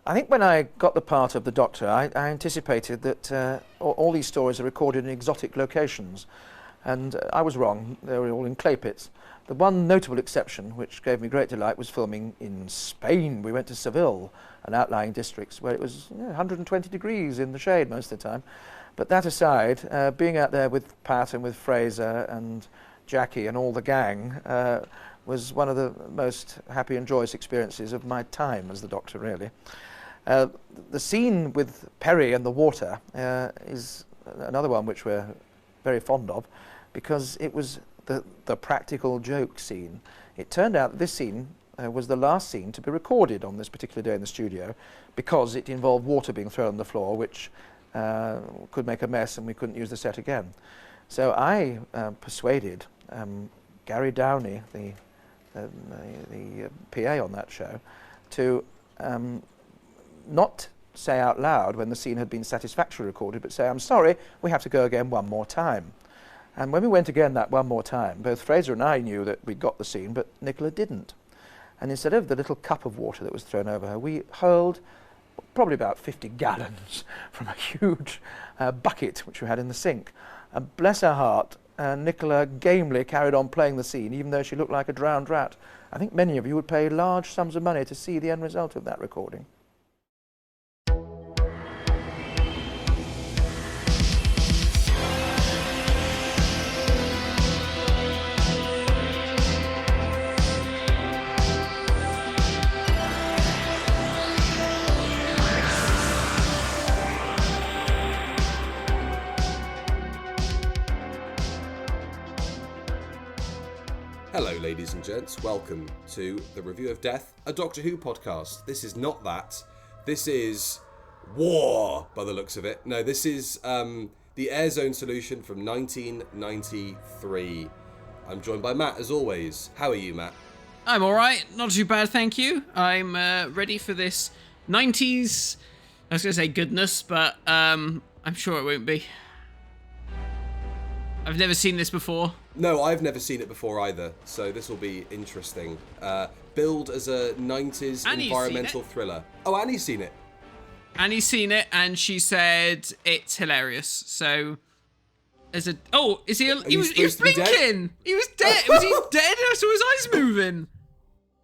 I think when I got the part of the Doctor, I anticipated that all these stories are recorded in exotic locations, and I was wrong. They were all in clay pits. The one notable exception, which gave me great delight, was filming in Spain. We went to Seville and outlying districts where it was 120 degrees in the shade most of the time. But that aside, being out there with Pat and with Fraser and Jackie and all the gang was one of the most happy and joyous experiences of my time as the Doctor, really. The scene with Perry and the water is another one which we're very fond of, because it was the practical joke scene. It turned out that this scene was the last scene to be recorded on this particular day in the studio, because it involved water being thrown on the floor, which could make a mess and we couldn't use the set again. So I persuaded Gary Downey, the PA on that show, to not say out loud when the scene had been satisfactorily recorded, but say, "I'm sorry, we have to go again one more time." And when we went again that one more time, both Fraser and I knew that we'd got the scene, but Nicola didn't. And instead of the little cup of water that was thrown over her, we hurled probably about 50 gallons from a huge bucket which we had in the sink. And bless her heart, Nicola gamely carried on playing the scene, even though she looked like a drowned rat. I think many of you would pay large sums of money to see the end result of that recording. Hello, ladies and gents. Welcome to the Review of Death, a Doctor Who podcast. This is not that. This is war, by the looks of it. No, this is the Airzone Solution from 1993. I'm joined by Matt, as always. How are you, Matt? I'm all right. Not too bad, thank you. I'm ready for this 90s, I was going to say goodness, but I'm sure it won't be. I've never seen this before. No, I've never seen it before either, so this will be interesting. Billed as a 90s Annie's environmental thriller. Oh, Annie's seen it. Annie's seen it, and she said it's hilarious. So, is he? He was blinking. He was dead. Was he dead? I saw his eyes moving.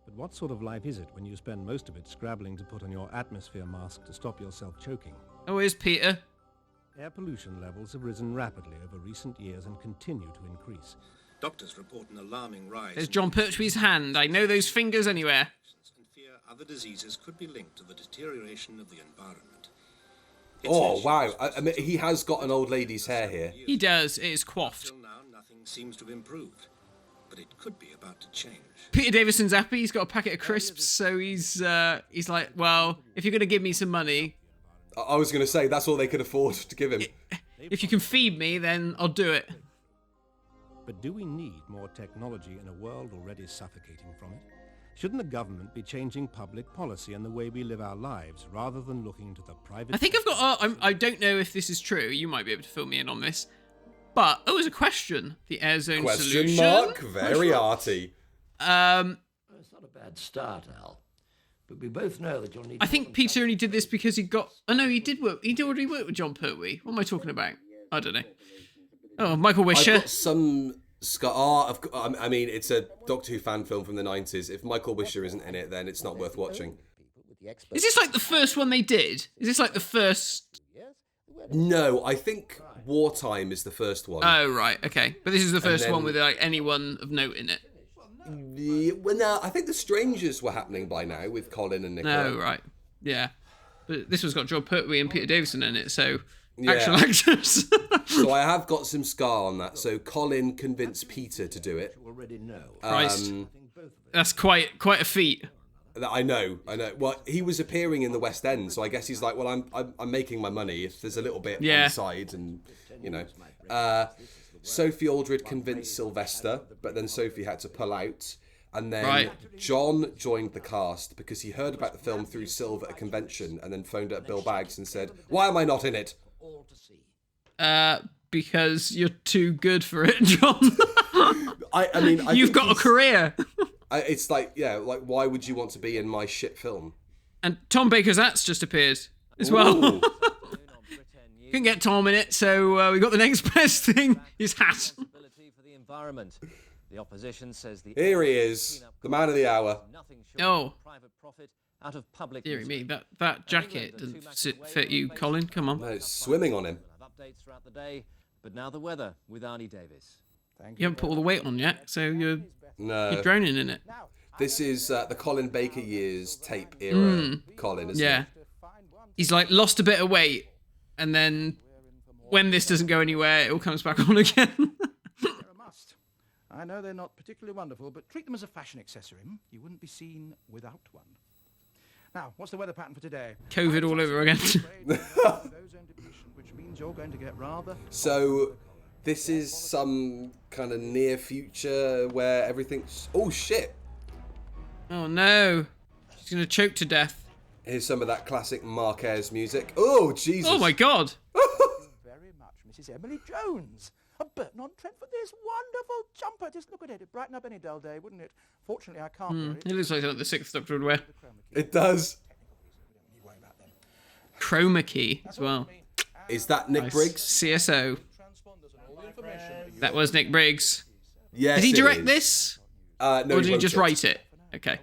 But what sort of life is it when you spend most of it scrabbling to put on your atmosphere mask to stop yourself choking? Oh, here's Peter. Air pollution levels have risen rapidly over recent years and continue to increase. Doctors report an alarming rise. There's Jon Pertwee's hand. I know those fingers anywhere. And fear other diseases could be linked to the deterioration of the environment. Oh, wow. I mean, he has got an old lady's hair here. He does. It is coiffed. Till now, nothing seems to have improved, but it could be about to change. Peter Davison's happy. He's got a packet of crisps, so he's like, well, if you're going to give me some money... I was going to say, that's all they could afford to give him. If you can feed me, then I'll do it. But do we need more technology in a world already suffocating from it? Shouldn't the government be changing public policy and the way we live our lives, rather than looking to the private... I think I've got... I don't know if this is true. You might be able to fill me in on this. But, there's a question. The Airzone Solution. Question mark? Very arty. It's not a bad start, Al. But we both know that you'll need... I think Peter only did this because he got... Oh, no, he did work. He did already work with Jon Pertwee. What am I talking about? I don't know. Oh, Michael Wisher. I've got some... I mean, it's a Doctor Who fan film from the 90s. If Michael Wisher isn't in it, then it's not worth watching. Is this like the first one they did? Is this like the first... No, I think Wartime is the first one. Oh, right, okay. But this is the first one with like anyone of note in it. Well, no, I think the Strangers were happening by now with Colin and Nicola. Oh, right. Yeah. But this one's got Jon Pertwee and Peter Davison in it, so actual actors. So I have got some scar on that. So Colin convinced Peter to do it. Christ. That's quite a feat. I know. Well, he was appearing in the West End, so I guess he's like, well, I'm making my money if there's a little bit on the side, and, you know. Sophie Aldred convinced Sylvester, but then Sophie had to pull out. And then John joined the cast because he heard about the film through Sylv at a convention and then phoned up Bill Baggs and said, "Why am I not in it?" Because you're too good for it, John. I mean, you've got a career. It's like, yeah, like, why would you want to be in my shit film? And Tom Baker's hat's just appeared as well. Couldn't get Tom in it, so we got the next best thing, his hat. The opposition says the Here he is, the man of the hour. Oh. Out of public Dear me, that jacket doesn't fit you, Colin. Come on. No, it's swimming on him. Updates throughout the day, but now the weather with Arnie Davis. You haven't put all the weight on yet, so you're drowning in it. This is the Colin Baker years tape era Colin, isn't it? He's like lost a bit of weight, and then when this doesn't go anywhere, it all comes back on again. I know they're not particularly wonderful, but treat them as a fashion accessory. You wouldn't be seen without one. Now, what's the weather pattern for today? COVID all over again. Which means you're going to get rather... So, this is some kind of near future where everything's... Oh, shit! Oh, no. She's going to choke to death. Here's some of that classic Marquez music. Oh, Jesus! Oh, my God! Very much, Mrs. Emily Jones. A Burton-on-Trent for this wonderful jumper. Just look at it. It'd brighten up any dull day, wouldn't it? Fortunately, I can't wear it. It looks like something the Sixth Doctor would wear. It does. Chroma key as well. Is that Nick Briggs? CSO. That was Nick Briggs. Yes, Did he direct is. this? No, or did he wrote just it. write it? Okay.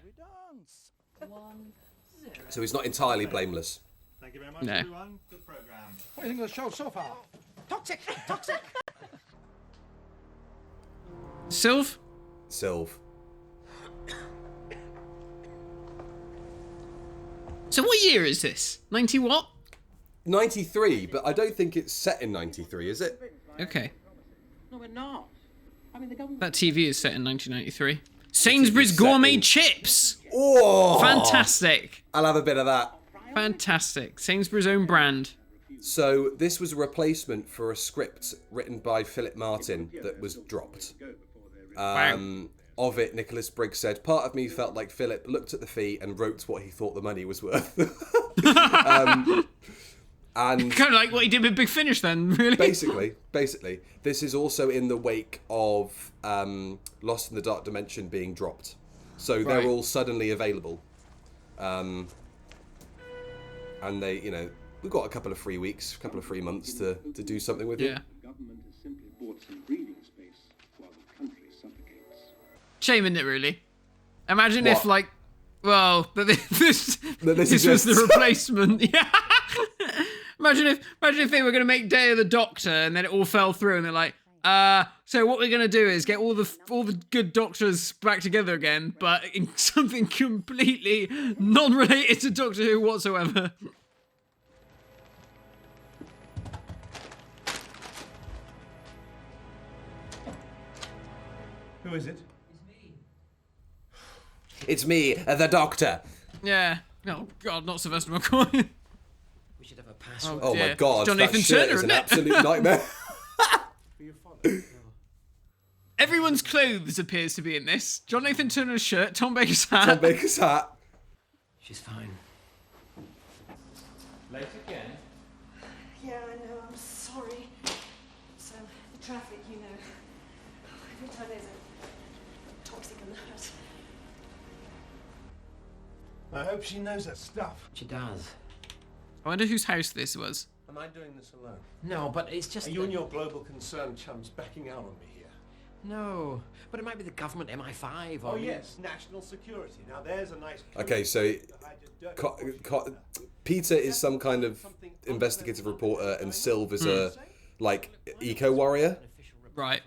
So he's not entirely blameless. Thank you very much, No. everyone. Good program. What do you think of the show so far? Toxic! Toxic! Sylv? Sylv. So what year is this? 90 what? 93, but I don't think it's set in 93, is it? Okay. No, we're not. I mean, the government... That TV is set in 1993. Sainsbury's Gourmet Chips! Oh! Fantastic! I'll have a bit of that. Fantastic. Sainsbury's own brand. So this was a replacement for a script written by Philip Martin that was dropped. Of it, Nicholas Briggs said, part of me felt like Philip looked at the fee and wrote what he thought the money was worth. And kind of like what he did with Big Finish then, really. Basically. This is also in the wake of Lost in the Dark Dimension being dropped. So they're all suddenly available. And they, we've got a couple of free weeks, a couple of free months to do something with it. Yeah. The government has simply bought some breathing space while the country suffocates. Shame, isn't it, really? Imagine if, this this was the replacement. Yeah. Imagine if they were going to make Day of the Doctor and then it all fell through and they're like, so what we're going to do is get all the good doctors back together again, but in something completely non-related to Doctor Who whatsoever. Who is it? It's me, the Doctor. Yeah. Oh, God, not Sylvester McCoy. We should have a password. Oh my God, Jon that Nathan shirt Turner, is an isn't it? absolute nightmare. Everyone's clothes appears to be in this. Jon Nathan Turner's shirt, Tom Baker's hat. Tom Baker's hat. She's fine. Late again? Yeah, I know, I'm sorry. So, the traffic, every time there's a toxic alert. I hope she knows her stuff. She does. I wonder whose house this was. Am I doing this alone? No, but it's just... Are you and your global concern chums backing out on me here? No, but it might be the government MI5 or... Oh, yes, national security. Now, there's a nice... Okay, so Peter is some kind of investigative reporter and Sylv is a, eco-warrior. Right.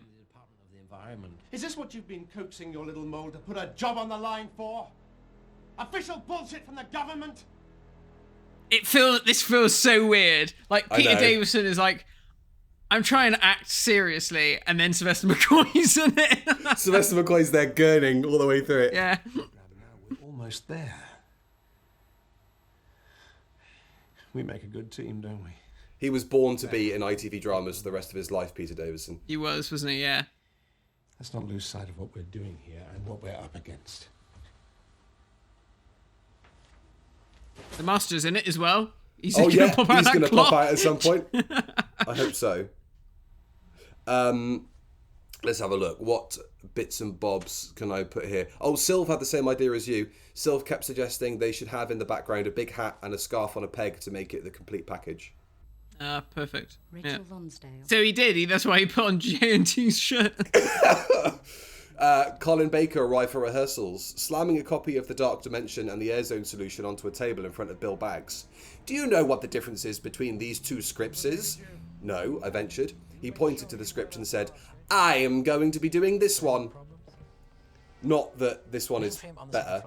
Is this what you've been coaxing your little mole to put a job on the line for? Official bullshit from the government? This feels so weird. Like, Peter Davison is like, I'm trying to act seriously, and then Sylvester McCoy's in it. Sylvester McCoy's there gurning all the way through it. Yeah. We're almost there. We make a good team, don't we? He was born to be in ITV dramas for the rest of his life, Peter Davison. He was, wasn't he? Yeah. Let's not lose sight of what we're doing here and what we're up against. The Master's in it as well. He's He's going to pop out pop out at some point. I hope so. Let's have a look. What bits and bobs can I put here? Oh, Sylv had the same idea as you. Sylv kept suggesting they should have in the background a big hat and a scarf on a peg to make it the complete package. Perfect. Rachel Lonsdale. So he did. That's why he put on J&T's shirt. Colin Baker arrived for rehearsals, slamming a copy of The Dark Dimension and the Airzone Solution onto a table in front of Bill Baggs. Do you know what the difference is between these two scripts is? No, I ventured. He pointed to the script and said, I am going to be doing this one. Not that this one is better.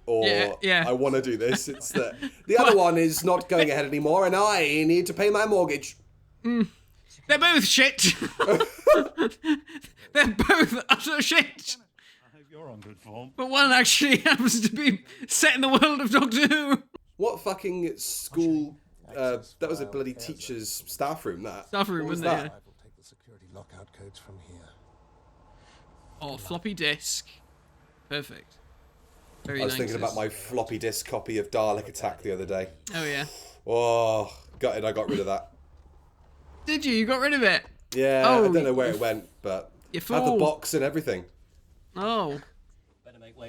Or I want to do this. It's that the other one is not going ahead anymore and I need to pay my mortgage. They're both shit. They're both utter shit. I hope you're on good form. But one actually happens to be set in the world of Doctor Who. What fucking school... that was a bloody teacher's staff room, that. Staff room, wasn't it? Yeah. I will take the security lockout codes from here. Oh, floppy disk. Perfect. Very I was nice. thinking about my floppy disk copy of Dalek Attack the other day. Oh, yeah. Oh, gutted I got rid of that. Did you? You got rid of it? Yeah, oh, I don't know where it went, but you had the box and everything. Oh.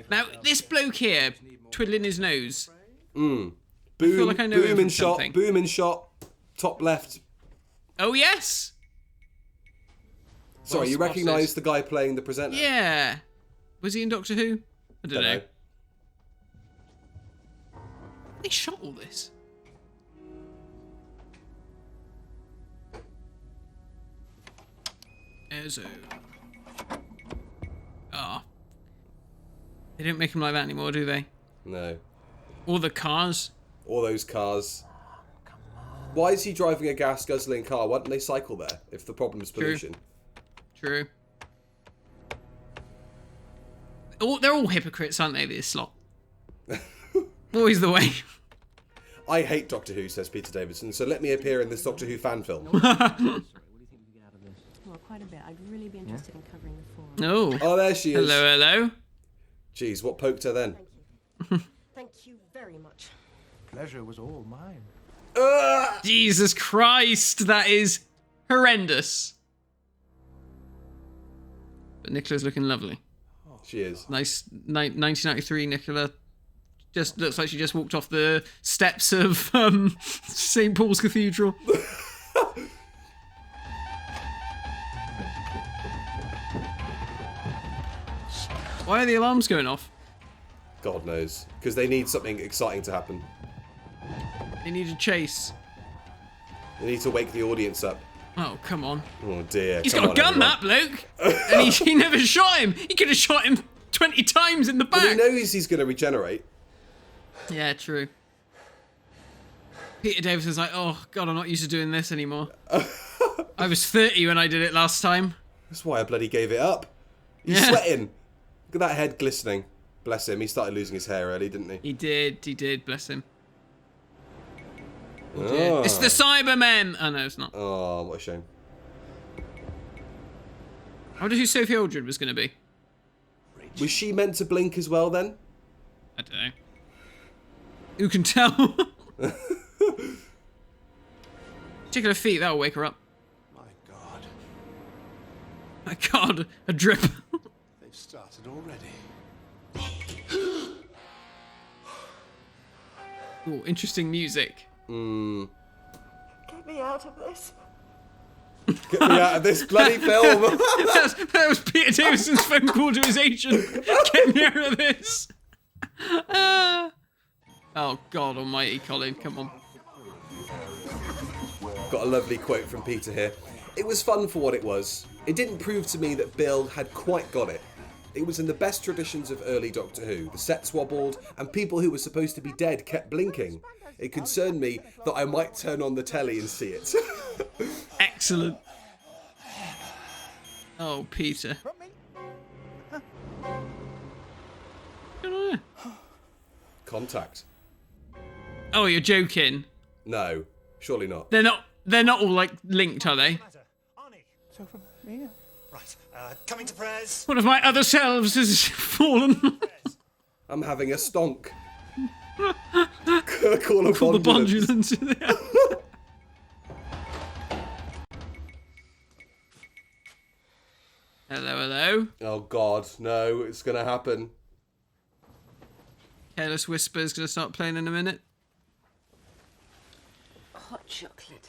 Now, this bloke here, twiddling his nose. Boom, I feel like I know boom him and from shot, something. boom and shot, top left. Oh, yes. Sorry, you recognise the guy playing the presenter? Yeah. Was he in Doctor Who? I don't know. They shot all this. Airzone. Ah. They don't make them like that anymore, do they? No. All the cars. All those cars. Why is he driving a gas guzzling car? Why don't they cycle there if the problem is pollution? True. They're all hypocrites, aren't they, this lot? Always the way. I hate Doctor Who, says Peter Davison, so let me appear in this Doctor Who fan film. Well, quite a bit. I'd really be interested in covering the forum. Oh. Oh, there she is. Hello, hello. Jeez, what poked her then? Thank you very much. Pleasure was all mine. Jesus Christ, that is horrendous. But Nicola's looking lovely. She is. Nice 1993 Nicola. Just looks like she just walked off the steps of St. Paul's Cathedral. Why are the alarms going off? God knows. Because they need something exciting to happen. They need a chase. They need to wake the audience up. Oh, come on. Oh dear. He's got a gun, that bloke. And he never shot him. He could have shot him 20 times in the back. But he knows he's going to regenerate. Yeah, true. Peter Davison's like, oh, God, I'm not used to doing this anymore. I was 30 when I did it last time. That's why I bloody gave it up. He's sweating. Look at that head glistening. Bless him. He started losing his hair early, didn't he? He did, bless him. Oh. It's the Cybermen! Oh, no, it's not. Oh, what a shame. I wonder who Sophie Aldred was going to be. Was she meant to blink as well, then? I don't know. Who can tell? Tickle her feet, that'll wake her up. My God. My God, a drip. They've started already. Ooh, interesting music. Get me out of this. Get me out of this bloody film. that was Peter Davison's phone call to his agent. Get me out of this. Oh, God almighty, Colin, come on. Got a lovely quote from Peter here. It was fun for what it was. It didn't prove to me that Bill had quite got it. It was in the best traditions of early Doctor Who. The sets wobbled, and people who were supposed to be dead kept blinking. It concerned me that I might turn on the telly and see it. Excellent. Oh, Peter. Contact. Oh, you're joking. No, surely not. They're not all like linked, are they? So from here. Right, coming to prayers. One of my other selves has fallen. I'm having a stonk. Call a Call the bondulance. Hello, Oh God, no! It's gonna happen. Careless Whisper's gonna start playing in a minute. Hot chocolate.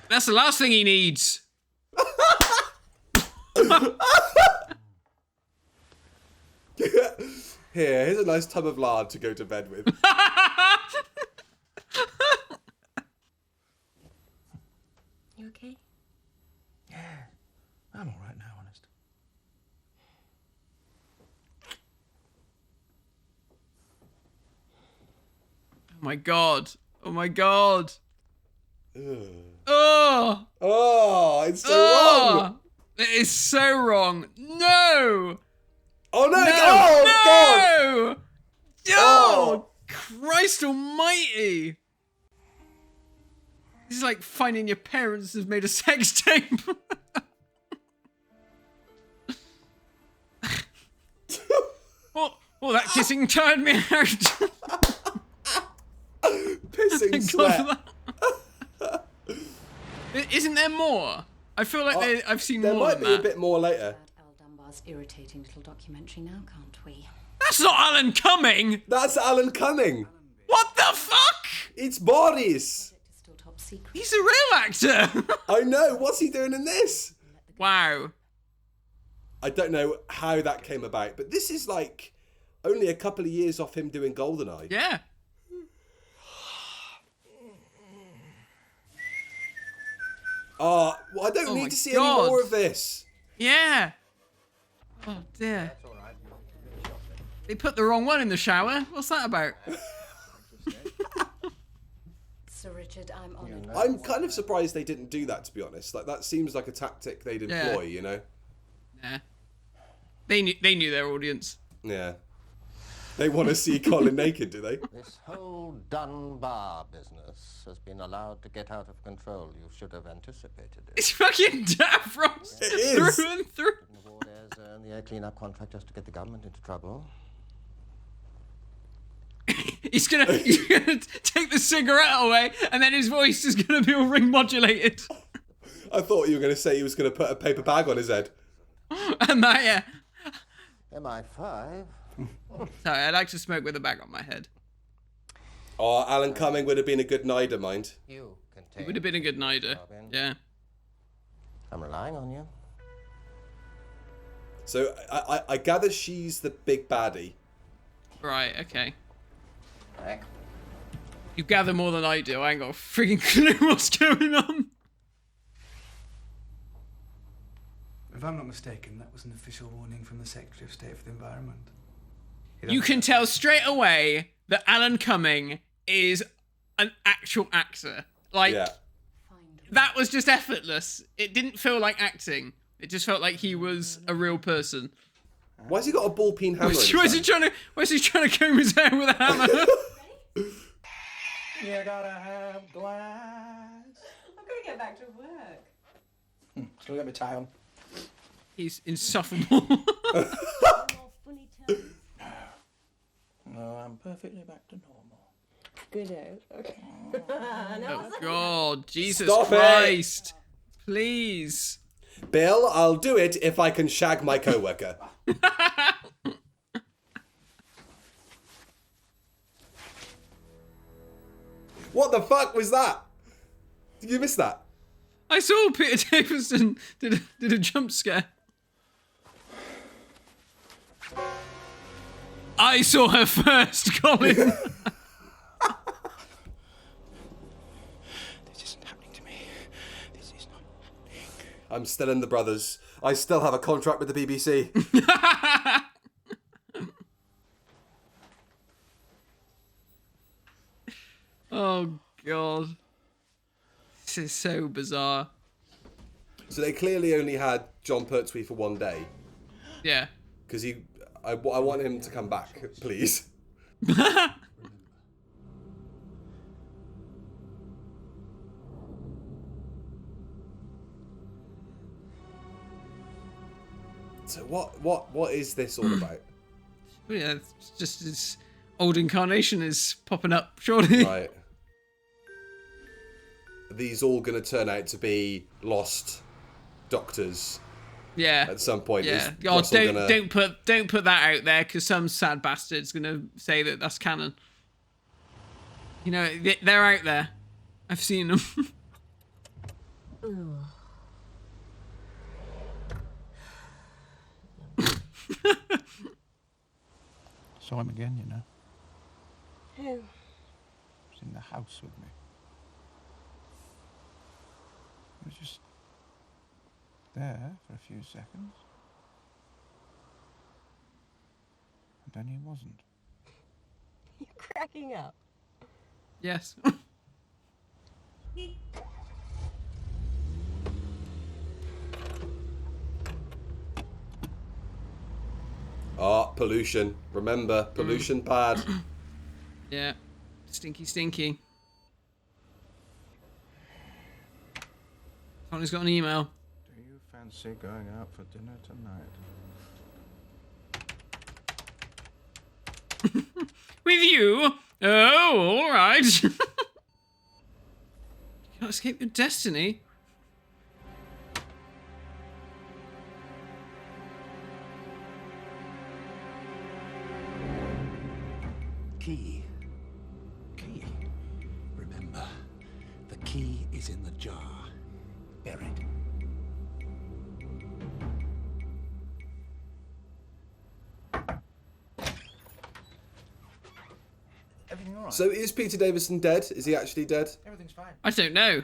That's the last thing he needs. Here's a nice tub of lard to go to bed with. You okay? Yeah, I'm all right now, honest. Oh my God. Oh my God. Ugh. Oh. Oh, it's so wrong. It is so wrong. No. Oh no! No. Oh No. Oh, Christ almighty. This is like finding your parents have made a sex tape. Oh, that kissing tired me out. Pissing sweat. Isn't there more? I feel like I've seen There more might than be that. a bit more later. Al Dunbar's irritating little documentary now, can't we? That's not Alan Cumming. That's Alan Cumming. What the fuck? It's Boris. It's still top secret. He's a real actor. I know. What's he doing in this? Wow. I don't know how that came about, but this is like only a couple of years off him doing GoldenEye. Yeah. Well, I don't need to see any more of this. Yeah. Oh dear. They put the wrong one in the shower. What's that about? Sir Richard, I'm honoured. I'm kind of surprised they didn't do that, to be honest. Like, that seems like a tactic they'd employ, you know? Yeah. They knew their audience. Yeah. They want to see Colin naked, do they? This whole Dunbar business has been allowed to get out of control. You should have anticipated it. It's fucking Davros through and through. Didn't award Airzone the air clean-up contract just to get the government into trouble. He's gonna take the cigarette away, and then his voice is gonna be all ring modulated. I thought you were going to say he was going to put a paper bag on his head. And that, yeah. MI5. Sorry, I like to smoke with a bag on my head. Oh, Alan Cumming would have been a good Nider, mind. You He would have been a good Nider. Yeah. I'm relying on you. So I gather she's the big baddie. Right, okay. You gather more than I do. I ain't got a freaking clue what's going on. If I'm not mistaken, that was an official warning from the Secretary of State for the Environment. You can tell straight away that Alan Cumming is an actual actor. Like, that was just effortless. It didn't feel like acting. It just felt like he was a real person. Why has he got a ball peen hammer? Why is he trying to comb his hair with a hammer? You gotta have glass. I'm going to get back to work. Still got my tie on. He's insufferable. No, I'm perfectly back to normal. Good. Okay. Oh God, Jesus Stop Christ! Please, Bill, I'll do it if I can shag my coworker. What the fuck was that? Did you miss that? I saw Peter Davison did a jump scare. I saw her first, Colin. This isn't happening to me. This is not happening. I'm still in the Brothers. I still have a contract with the BBC. Oh God, this is so bizarre. So they clearly only had Jon Pertwee for one day. Yeah. Because I want him to come back, please. So what is this all about? Yeah, it's just his old incarnation is popping up, surely. Right. Are these all going to turn out to be lost doctors Yeah. At some point, yeah. is Oh, Russell don't put that out there, because some sad bastard's gonna say that that's canon. You know, they're out there. I've seen them. Saw him again, you know. Who? He was in the house with me. He was just there for a few seconds. And then he wasn't. You're cracking up. Yes. Pollution. Remember, pollution bad. Yeah. Stinky, stinky. Someone's got an email. Do you fancy going out for dinner tonight? With you? Oh, all right. You can't escape your destiny. Key. Key. Remember, the key is in the jar. Buried. Everything all right? So is Peter Davison dead? Is he actually dead? Everything's fine. I don't know.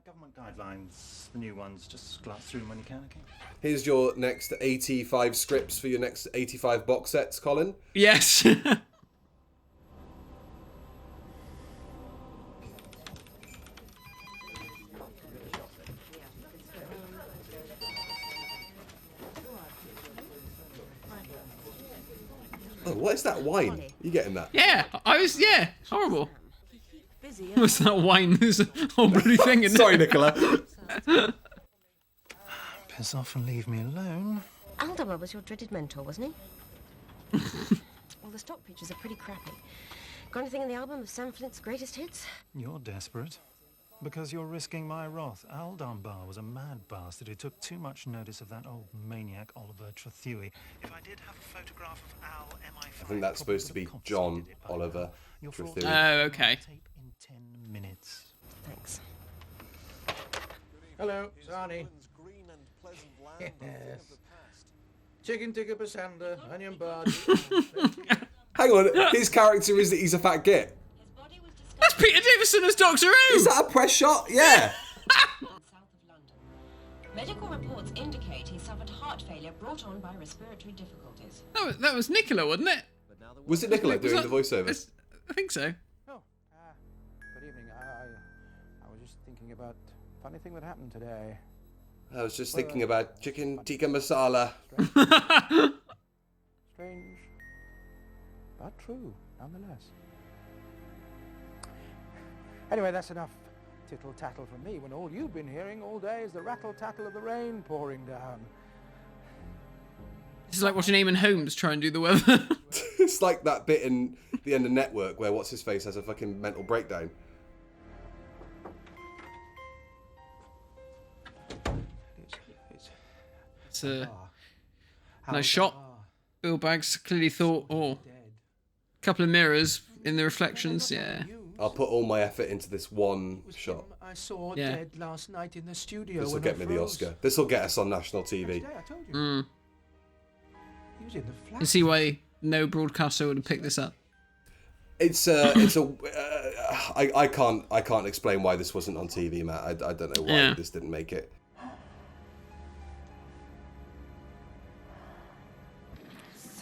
Government guidelines, the new ones, just glance through them when you can, okay? Here's your next 85 scripts for your next 85 box sets, Colin. Yes. Oh, what is that wine? You getting that? Yeah, horrible. What's that wine? There's a whole bloody thing in Sorry, there. Nicola. Piss off and leave me alone. Dunbar was your dreaded mentor, wasn't he? Well, the stock pictures are pretty crappy. Got anything in the album of Sam Flint's greatest hits? You're desperate. Because you're risking my wrath. Al Dunbar was a mad bastard who took too much notice of that old maniac Oliver Threthewey. If I did have a photograph of Al, MI5, I think that's supposed to be John Oliver Threthewey. Oh, okay. Tape in 10 minutes. Thanks. Hello, it's Arnie. Yes. Chicken tikka pasanda, onion barge. Hang on, his character is that he's a fat git. That's Peter Davison as Doctor Who! Is that a press shot? Yeah. Medical reports indicate he suffered heart failure brought on by respiratory difficulties. That was Nicola, wasn't it? Was it Nicola doing the voiceover? I think so. Oh, good evening. I was just thinking about a funny thing that happened today. I was just thinking about chicken tikka masala. Strange, but true, nonetheless. Anyway, that's enough tittle-tattle from me when all you've been hearing all day is the rattle-tattle of the rain pouring down. This is like watching Eamon Holmes try and do the weather. It's like that bit in the end of Network where what's-his-face has a fucking mental breakdown. It's a nice shot. Bill Baggs clearly thought, a couple of mirrors in the reflections, yeah. I'll put all my effort into this one shot. I saw dead last night in the studio. This will get me the Oscar. This will get us on national TV. I told you. He was in the flat. You see why no broadcaster would have picked this up. I can't explain why this wasn't on TV, Matt. I don't know why this didn't make it.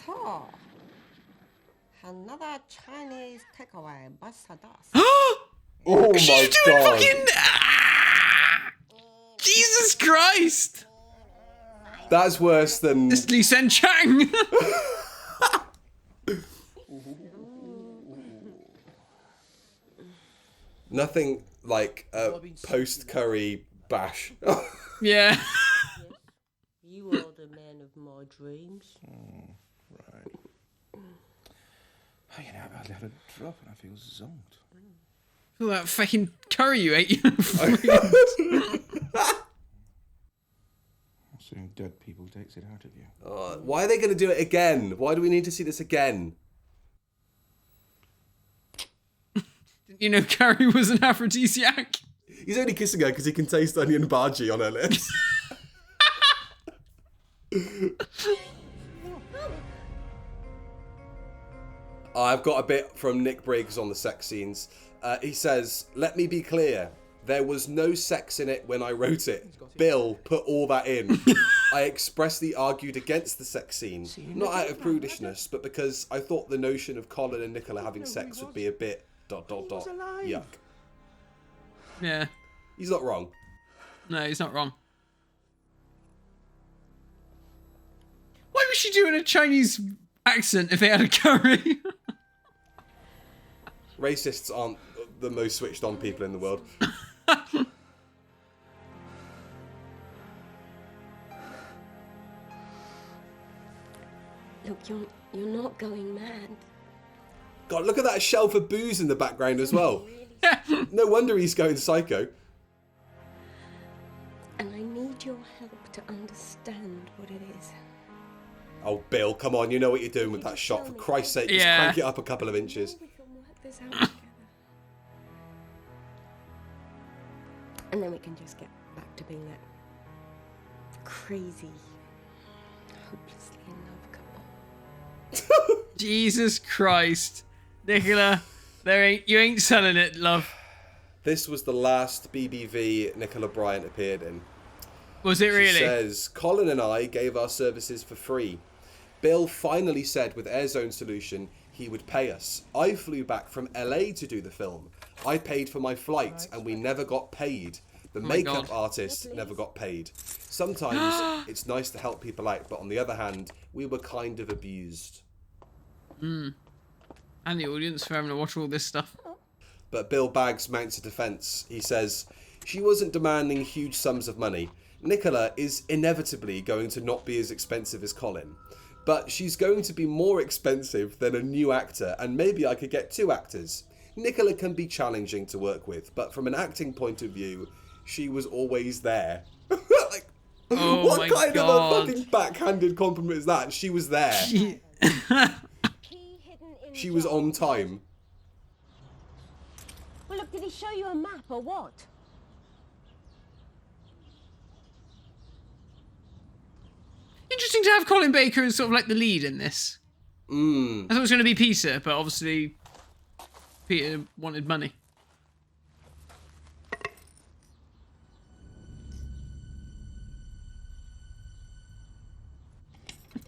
So, another Chinese takeaway, basadas. Oh She's my doing god! fucking... Jesus Christ! That's worse than... It's Lee Sen Chang! Nothing like a post-curry bash. Yeah. You are the man of my dreams. Right. Oh, you know, I'll have a drop and I feel zonked. All that fucking curry you ate. Seeing dead people takes it out of you. Why are they going to do it again? Why do we need to see this again? You know, curry was an aphrodisiac. He's only kissing her because he can taste onion bhaji on her lips. I've got a bit from Nick Briggs on the sex scenes. He says, "Let me be clear. There was no sex in it when I wrote it. Bill put all that in. I expressly argued against the sex scene, not out of prudishness, but because I thought the notion of Colin and Nicola having sex would be a bit ... yuck." Yeah. He's not wrong. No, he's not wrong. Why was she doing a Chinese accent if they had a curry? Racists aren't the most switched on people in the world. Look, you're not going mad. God, look at that shelf of booze in the background as well. No wonder he's going psycho. And I need your help to understand what it is. Oh, Bill, come on, you know what you're doing with that shot. For Christ's sake, just crank it up a couple of inches. We can work this out together. And then we can just get back to being that crazy, hopelessly in love couple. Jesus Christ. Nicola, you ain't selling it, love. This was the last BBV Nicola Bryant appeared in. Was it really? She says, "Colin and I gave our services for free. Bill finally said with Airzone Solution he would pay us. I flew back from LA to do the film. I paid for my flight and we never got paid. The makeup artist never got paid. Sometimes it's nice to help people out, but on the other hand, we were kind of abused." And the audience for having to watch all this stuff. But Bill Baggs mounts a defence. He says, "She wasn't demanding huge sums of money. Nicola is inevitably going to not be as expensive as Colin. But she's going to be more expensive than a new actor, and maybe I could get 2 actors. Nicola can be challenging to work with, but from an acting point of view, she was always there." Like, what kind of a fucking backhanded compliment is that? She was there. She was on time. Well, look, did he show you a map or what? Interesting to have Colin Baker as sort of like the lead in this. I thought it was going to be Peter, but obviously Peter wanted money.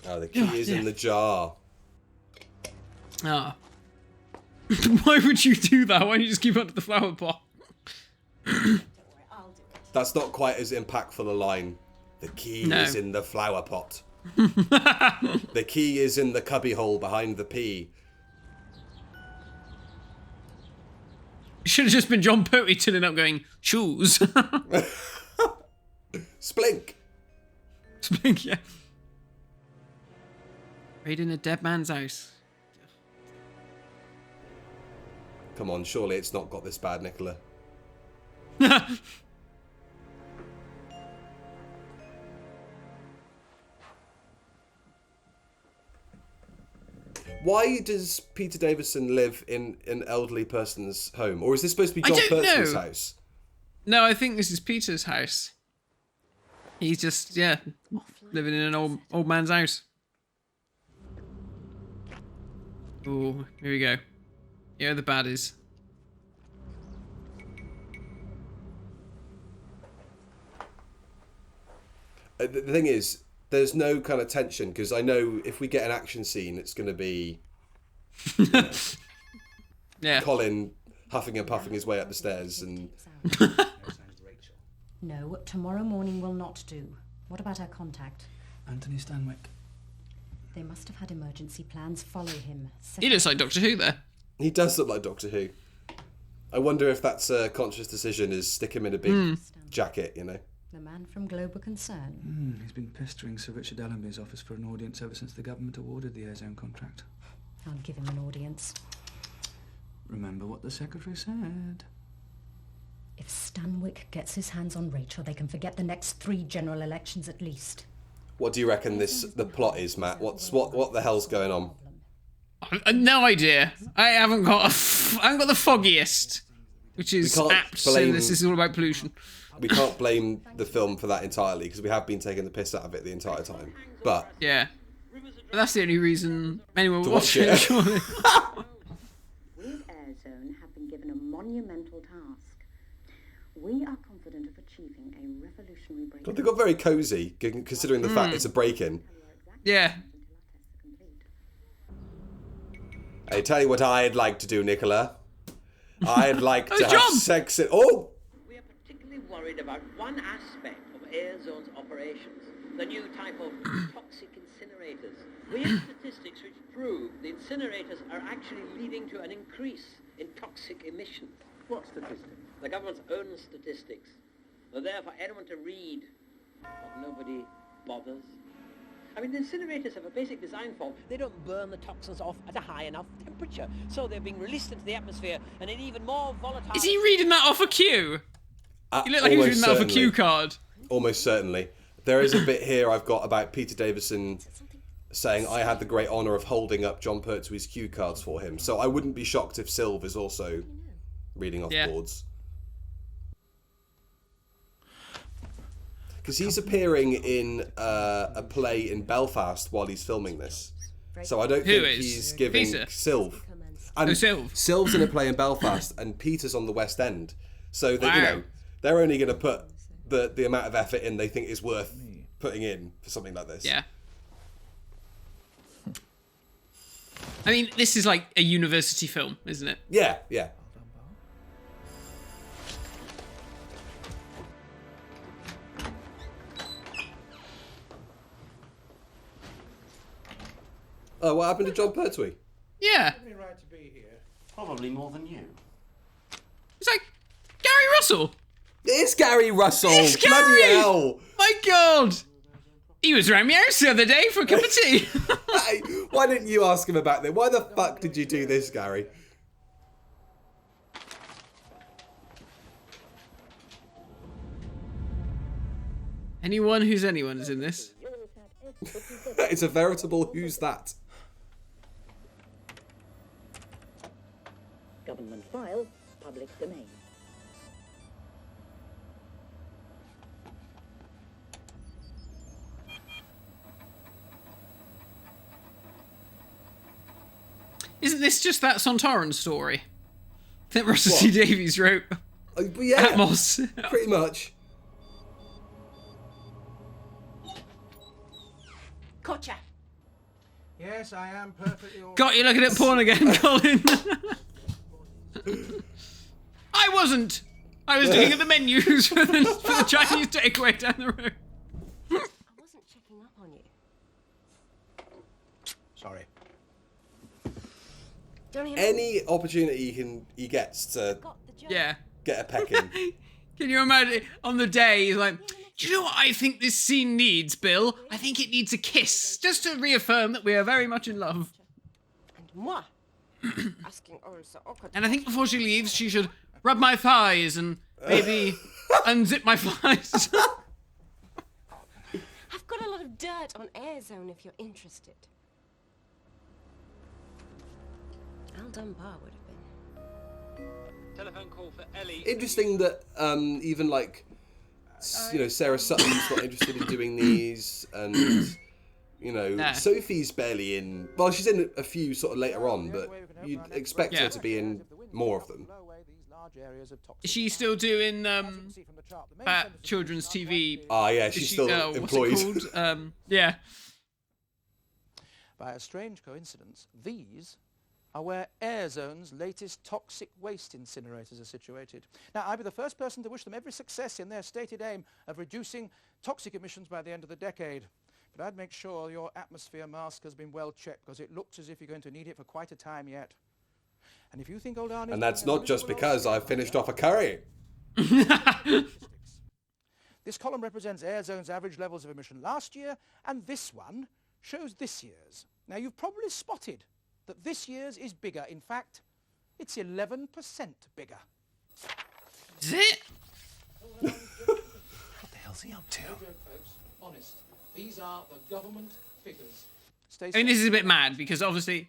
Oh, the key is in the jar. Ah. Why would you do that? Why don't you just keep it under the flower pot? That's not quite as impactful a line. The key is in the flower pot. The key is in the cubbyhole behind the pea. It should have just been Jon Pertwee turning up going, "Shoes." Splink. Splink, yeah. Raiding a dead man's house. Come on, surely it's not got this bad, Nicola. Why does Peter Davison live in an elderly person's home? Or is this supposed to be Jon Pertwee's house? No, I think this is Peter's house. He's just, living in an old man's house. Oh, here we go. Here are the baddies. The thing is, there's no kind of tension, because I know if we get an action scene, it's going to be Colin huffing and puffing his way up the stairs. And No, tomorrow morning will not do. What about our contact? Anthony Stanwick. They must have had emergency plans. Follow him. He looks like Doctor Who there. He does look like Doctor Who. I wonder if that's a conscious decision, is stick him in a big jacket, you know. The man from Global Concern. He's been pestering Sir Richard Allenby's office for an audience ever since the government awarded the Airzone contract. I'll give him an audience. Remember what the secretary said. If Stanwick gets his hands on Rachel, they can forget the next 3 general elections at least. What do you reckon the plot is, Matt? What the hell's going on? No idea. I haven't got the foggiest, which is apt. So this is all about pollution. We can't blame the film for that entirely because we have been taking the piss out of it the entire time. But yeah, but that's the only reason anyone would watch watch it. it. Surely. We at Airzone have been given a monumental task. We are confident of achieving a revolutionary break. God, they got very cosy considering the fact it's a break-in. Yeah. Hey, tell you what I'd like to do, Nicola. I'd like to have John! sex in... Oh! We are particularly worried about one aspect of Airzone's operations, the new type of toxic incinerators. We have statistics which prove the incinerators are actually leading to an increase in toxic emissions. What statistics? The government's own statistics. They're there for anyone to read, but nobody bothers. I mean, the incinerators have a basic design fault. They don't burn the toxins off at a high enough temperature, so they're being released into the atmosphere and in even more volatile... Is he reading that off a cue? He looked like he was reading that off a cue card. Almost certainly. There is a bit here I've got about Peter Davison saying, I had the great honour of holding up Jon Pertwee's cue cards for him. So I wouldn't be shocked if Sylv is also reading off boards. Because he's appearing in a play in Belfast while he's filming this. So I don't think he's giving Sylv. And Sylv's in a play in Belfast and Peter's on the West End. So that, you know, they're only going to put the amount of effort in they think is worth putting in for something like this. Yeah. I mean, this is like a university film, isn't it? Yeah, yeah. Oh, what happened to Jon Pertwee? Yeah. Every right to be here. Probably more than you. It's like Gary Russell. It is Gary Russell. It's Bloody Gary! hell. My God. He was around my house the other day for a cup of tea. Hey, why didn't you ask him about this? Why the fuck did you do this, Gary? Anyone who's anyone is in this. It's a veritable who's that. Government file, public domain. Isn't this just that Sontaran story that Russell T Davies wrote? Yeah, Atmos. Pretty much. Gotcha. Yes, I am perfectly all Got you looking at porn again, Colin. I wasn't. I was looking at the menus for the Chinese takeaway down the road. I wasn't checking up on you. Sorry. Any opportunity he gets to get a peck in. Can you imagine on the day he's like, do you know what I think this scene needs, Bill? I think it needs a kiss, just to reaffirm that we are very much in love. And moi. Asking also awkward. And I think before she leaves, she should rub my thighs and maybe unzip my thighs. I've got a lot of dirt on Airzone if you're interested. Al Dunbar would have been. Telephone call for Ellie. Interesting that even like, you know, Sarah Sutton's not interested in doing these, and you know, Sophie's barely in. Well, she's in a few sort of later on, but you'd expect her to be in more of them. Is she still doing children's TV? Ah, yeah, she's still employed. What's it called? Yeah. By a strange coincidence, these are where Airzone's latest toxic waste incinerators are situated. Now, I'd be the first person to wish them every success in their stated aim of reducing toxic emissions by the end of the decade. But I'd make sure your atmosphere mask has been well checked, because it looks as if you're going to need it for quite a time yet. And if you think old Arnie... And that's not just because I've finished off a curry. This column represents Airzone's average levels of emission last year, and this one shows this year's. Now, you've probably spotted that this year's is bigger. In fact, it's 11% bigger. Is it? What the hell's he up to? Honest. These are the government figures. I mean, this is a bit mad because obviously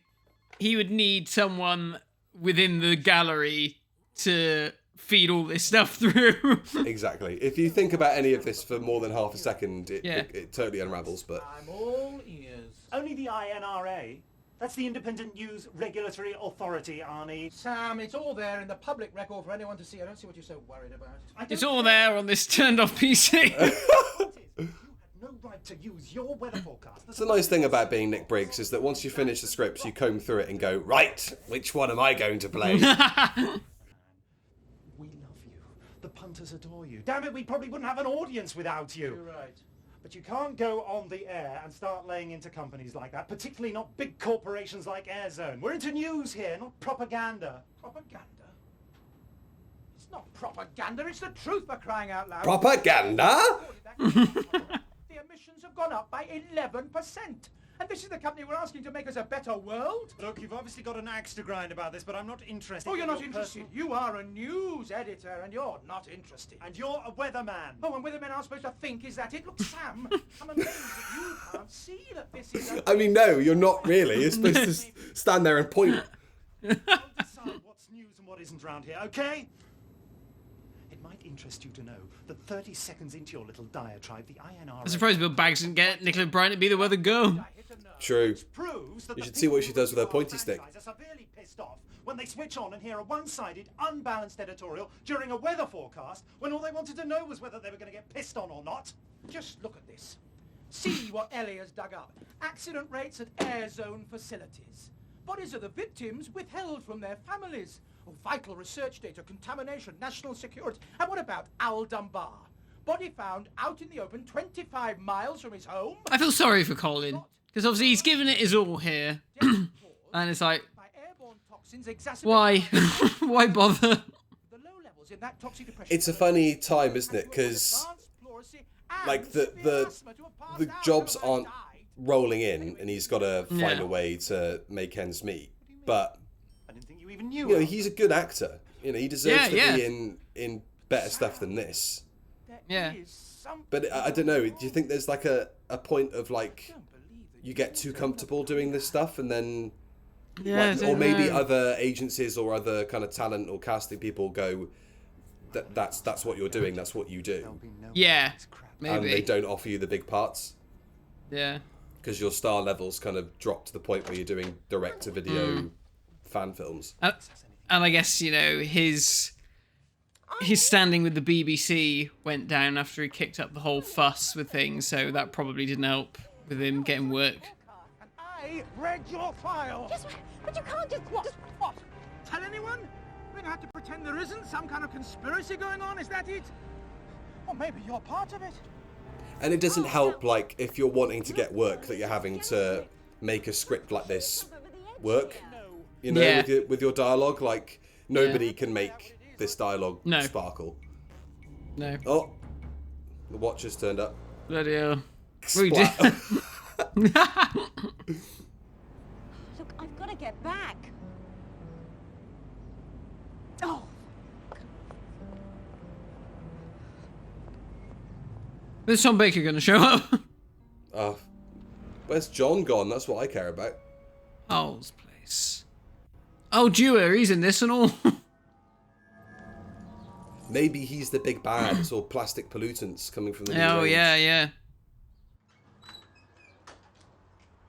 he would need someone within the gallery to feed all this stuff through. Exactly. If you think about any of this for more than half a second, it totally unravels. But I'm all ears. Only the INRA. That's the Independent News Regulatory Authority, Arnie. Sam, it's all there in the public record for anyone to see. I don't see what you're so worried about. It's all there on this turned-off PC. No right to use your weather forecast. That's the nice thing about being Nick Briggs is that once you finish the scripts, you comb through it and go, right, which one am I going to play? We love you. The punters adore you. Damn it, we probably wouldn't have an audience without you. You're right. But you can't go on the air and start laying into companies like that, particularly not big corporations like Airzone. We're into news here, not propaganda. Propaganda? It's not propaganda, it's the truth, for crying out loud. Propaganda? The emissions have gone up by 11%. And this is the company we're asking to make us a better world? Look, you've obviously got an axe to grind about this, but I'm not interested. Oh, you're in not your interested? personal- You are a news editor and you're not interested. And you're a weatherman. Oh, and weathermen aren't supposed to think, is that it? Look, Sam, I'm amazed that you can't see that this is a... I mean, no, you're not really. You're supposed to stand there and point. I'll decide what's news and what isn't around here, okay? It might interest you to know that 30 seconds into your little diatribe, the INRA... I'm surprised Bill Baggs didn't get Nicola Bryant to be the weather girl. True. proves that You the should see what she people does with her who pointy are stick. franchise are severely pissed off when they switch on and hear a one-sided, unbalanced editorial during a weather forecast when all they wanted to know was whether they were going to get pissed on or not. Just look at this. See what Ellie has dug up. Accident rates at Airzone facilities. Bodies of the victims withheld from their families. Oh, vital research data, contamination, national security. And what about Al Dunbar? Body found out in the open 25 miles from his home. I feel sorry for Colin because obviously he's given it his all here, and it's like, why, why bother? It's a funny time, isn't it? Because like the jobs aren't rolling in, and he's got to find a way to make ends meet. But I didn't think you even knew. You know, he's a good actor. You know, he deserves to be in better stuff than this. Yeah. But I don't know. Do you think there's like a point of like you get too comfortable doing this stuff, and then or maybe other agencies or other kind of talent or casting people go, that's what you're doing. That's what you do. Yeah. Maybe. And they don't offer you the big parts. Yeah. Because your star levels kind of drop to the point where you're doing direct-to-video fan films. And I guess, you know, his standing with the BBC went down after he kicked up the whole fuss with things, so that probably didn't help with him getting work. I read your file. Yes, but you can't just what? Just what? Tell anyone? We're going to have to pretend there isn't some kind of conspiracy going on, is that it? Or maybe you're part of it. And it doesn't help, like, if you're wanting to get work, that you're having to make a script like this work. You know, with your dialogue, like, nobody can make this dialogue sparkle. No. Oh, the watch has turned up. Bloody hell. Splat. Look, I've got to get back. Oh. Where's Jon Baker going to show up? Where's John gone? That's what I care about. Howl's place. Oh, Dewar, he's in this and all. Maybe he's the big bad. It's all plastic pollutants coming from the new Oh, range. yeah.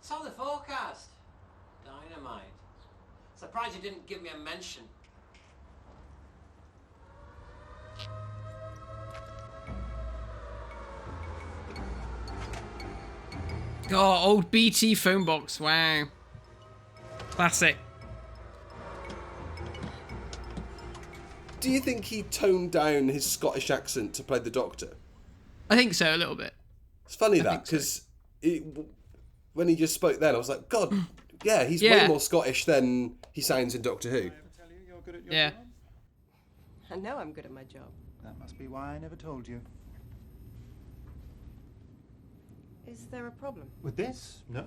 Saw the forecast. Dynamite. Surprised you didn't give me a mention. Oh, old BT phone box. Wow. Classic. Do you think he toned down his Scottish accent to play the Doctor? I think so, a little bit. It's funny that, because when he just spoke then, I was like, God, yeah, he's way more Scottish than he sounds in Doctor Who. Yeah. I know I'm good at my job. That must be why I never told you. Is there a problem? With this? No.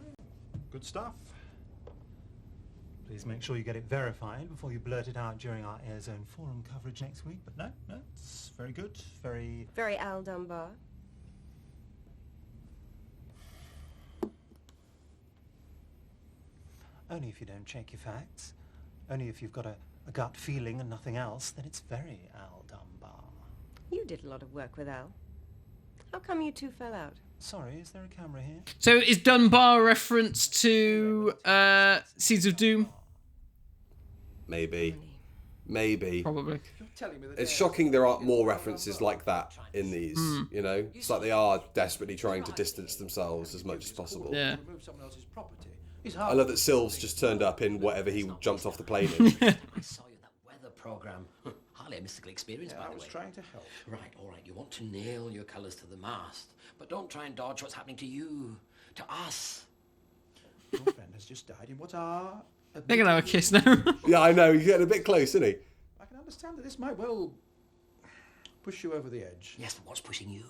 Good stuff. Please make sure you get it verified before you blurt it out during our Airzone forum coverage next week. But no, it's very good. Very Al Dunbar. Only if you don't check your facts. Only if you've got a gut feeling and nothing else, then it's very Al Dunbar. You did a lot of work with Al. How come you two fell out? Sorry, is there a camera here? So is Dunbar a reference to Seeds of Doom? Maybe. Probably. It's shocking there aren't more references like that in these, you know? It's like they are desperately trying to distance themselves as much as possible. Yeah. I love that Sylv's just turned up in whatever he jumped off the plane in. I saw you in that weather programme. Hardly a mystical experience, by the way. I was trying to help. Right, all right. You want to nail your colours to the mast, but don't try and dodge what's happening to you, to us. Your friend has just died in what are... They're going to have a kiss now. Yeah, I know. He's getting a bit close, isn't he? I can understand that this might well push you over the edge. Yes, but what's pushing you?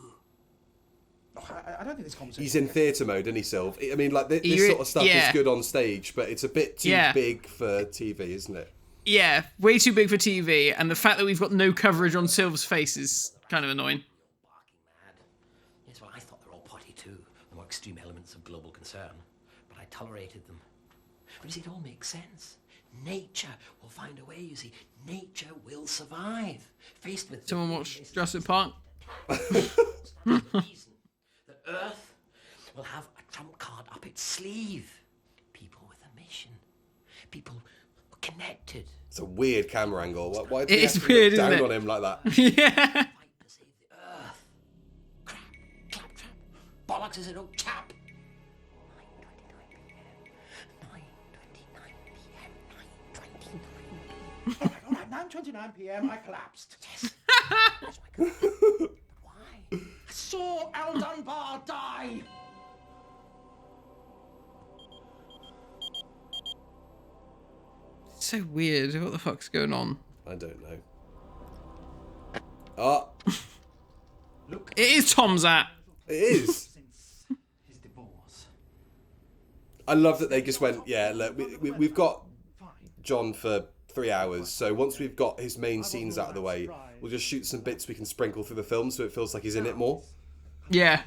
Oh, I don't think this conversation... He's in theatre mode, isn't he, Sylv? I mean, like, this sort of stuff is good on stage, but it's a bit too big for TV, isn't it? Yeah, way too big for TV, and the fact that we've got no coverage on Sylv's face is kind of annoying. Yes, well, I thought they were all potty too, the more extreme elements of global concern, but I tolerated them. But you see, it all makes sense. Nature will find a way, you see. Nature will survive. Faced with... Someone watch Jurassic Park? That Earth will have a trump card up its sleeve. People with a mission. People connected. It's a weird camera angle. Why do It you is have to weird, look down isn't it? on him like that? Yeah. Bollocks is it, old chap? 9:29 p.m. I collapsed. Yes. Why? I saw Al Dunbar die. So weird. What the fuck's going on? I don't know. Oh. Look. It is Tom's at. It is. His divorce. I love that they just went, yeah, look, we've got Jon for 3 hours, so once we've got his main scenes out of the way, we'll just shoot some bits we can sprinkle through the film so it feels like he's in it more. Yeah.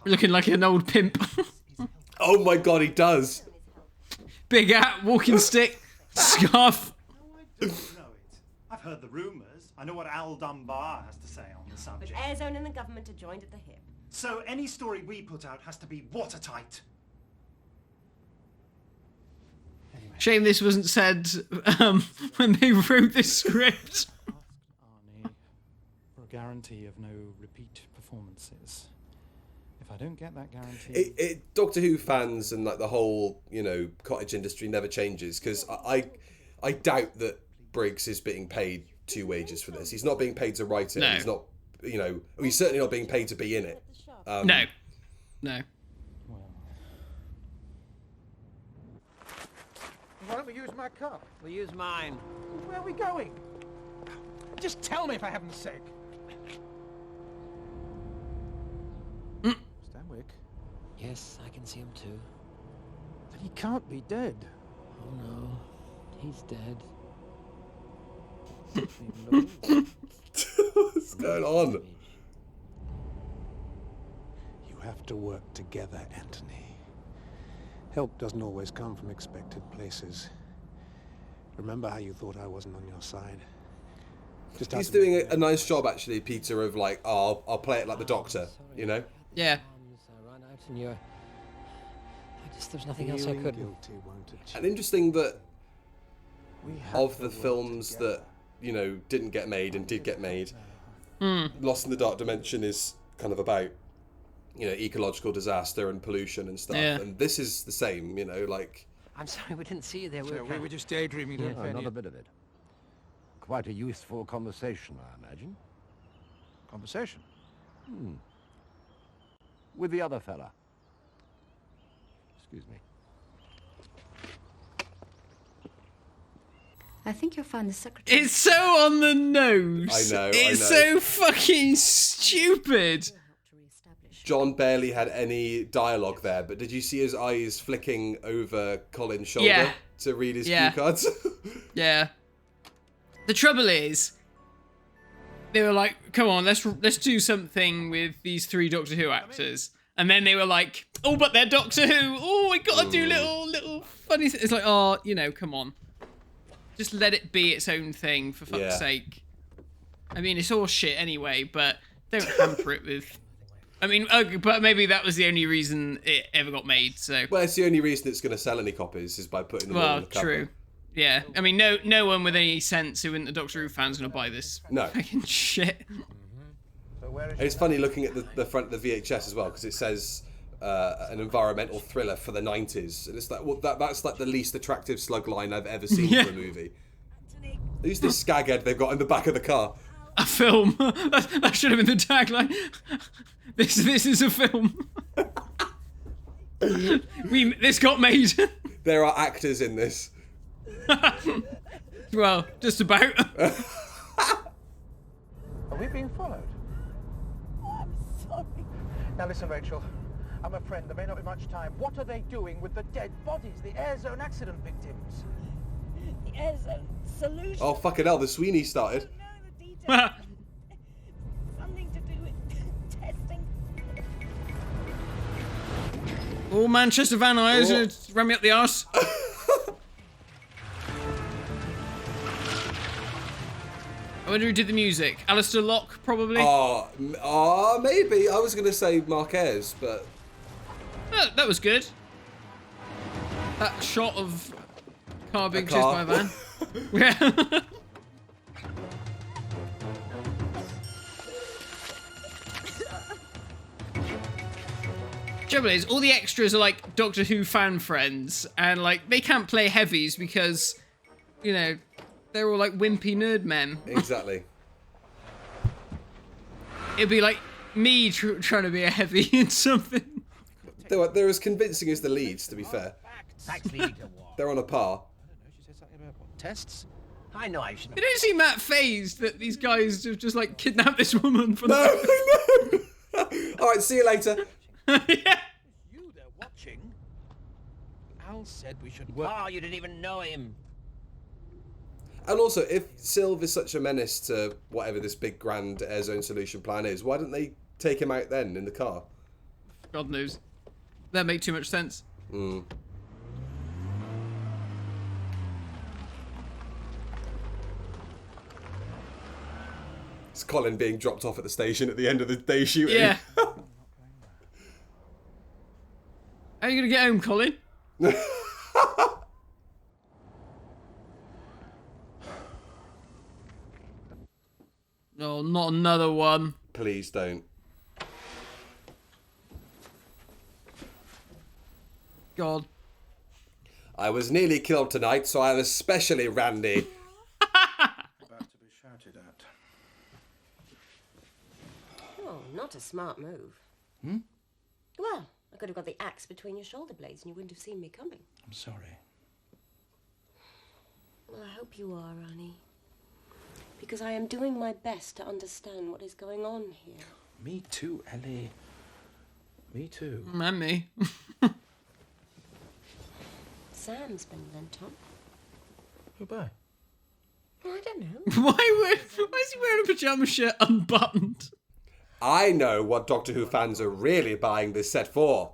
Looking like an old pimp. Oh my god, he does. Big hat, walking stick, scarf. I've heard the rumours. I know what Al Dunbar has to say on the But subject. Airzone and the government are joined at the hip. So any story we put out has to be watertight. Shame this wasn't said when they wrote this script. Arnie, for a guarantee of no repeat performances. If I don't get that guarantee... Doctor Who fans and like the whole, you know, cottage industry never changes, because I doubt that Briggs is being paid 2 wages for this. He's not being paid to write it. No. He's not, you know, he's certainly not being paid to be in it. No. Why don't we use my cup? We'll use mine. Where are we going? Just tell me, for heaven's sake. Stanwick? Yes, I can see him too. Then he can't be dead. Oh no, he's dead. What's going on? You have to work together, Anthony. Help doesn't always come from expected places. Remember how you thought I wasn't on your side? He's doing a nice job, actually, Peter, of like, oh, I'll play it like the Doctor, you know? Yeah. I ran out and there's nothing else I could. And interesting that of the films that, you know, didn't get made and did get made, Lost in the Dark Dimension is kind of about, you know, ecological disaster and pollution and stuff. Yeah. And this is the same, you know, like... I'm sorry we didn't see you there. We were just daydreaming. No, not a bit of it. Quite a useful conversation, I imagine. Conversation? With the other fella. Excuse me. I think you'll find the secretary... It's so on the nose. I know. It's so fucking stupid. Jon barely had any dialogue there, but did you see his eyes flicking over Colin's shoulder to read his cue cards? Yeah. The trouble is, they were like, "Come on, let's do something with these 3 Doctor Who actors," And then they were like, oh, but they're Doctor Who. Oh, we got to do little funny things. It's like, oh, you know, come on. Just let it be its own thing, for fuck's sake. I mean, it's all shit anyway, but don't hamper it with... I mean, but maybe that was the only reason it ever got made, so... Well, it's the only reason it's going to sell any copies is by putting them on the cover. True. Yeah. I mean, no one with any sense who isn't a Doctor Who fan's going to buy this fucking shit. It's funny looking at the front of the VHS as well, because it says an environmental thriller for the 90s. And it's like, well, that's like the least attractive slug line I've ever seen for a movie. Who's this skaghead they've got in the back of the car? A film. That should have been the tagline. This is a film. This got made. There are actors in this. Well, just about. Are we being followed? I'm sorry. Now listen, Rachel. I'm a friend. There may not be much time. What are they doing with the dead bodies, the Airzone accident victims? The Airzone Solution. Oh, fucking hell, the Sweeney started. Something to do with testing. Oh, Manchester Van Nuys, ran me up the arse. I wonder who did the music. Alistair Locke, probably? Maybe. I was going to say Mark Ayres, but... That was good. That shot of car being chased by a van. Yeah. Trouble is, all the extras are like Doctor Who fan friends, and like they can't play heavies because, you know, they're all like wimpy nerd men. Exactly. It'd be like me trying to be a heavy in something. They're as convincing as the leads, to be fair. They're on a par. She said something about tests. I know I shouldn't. You don't seem that phased that these guys have just like kidnapped this woman for No. All right, see you later. Yeah. You there watching? Al said we should work. Oh, you didn't even know him. And also, if Sylv is such a menace to whatever this big grand Airzone Solution plan is, why didn't they take him out then in the car? God knows. That make too much sense. It's Colin being dropped off at the station at the end of the day shooting. Yeah. How are you going to get home, Colin? No, not another one. Please don't. God. I was nearly killed tonight, so I was especially randy. About to be shouted at. Oh, not a smart move. Well, I could have got the axe between your shoulder blades and you wouldn't have seen me coming. I'm sorry. Well, I hope you are, Arnie. Because I am doing my best to understand what is going on here. Me too, Ellie. Me too. And me. Sam's been lent on. Who by? I don't know. Why is he wearing a pyjama shirt unbuttoned? I know what Doctor Who fans are really buying this set for.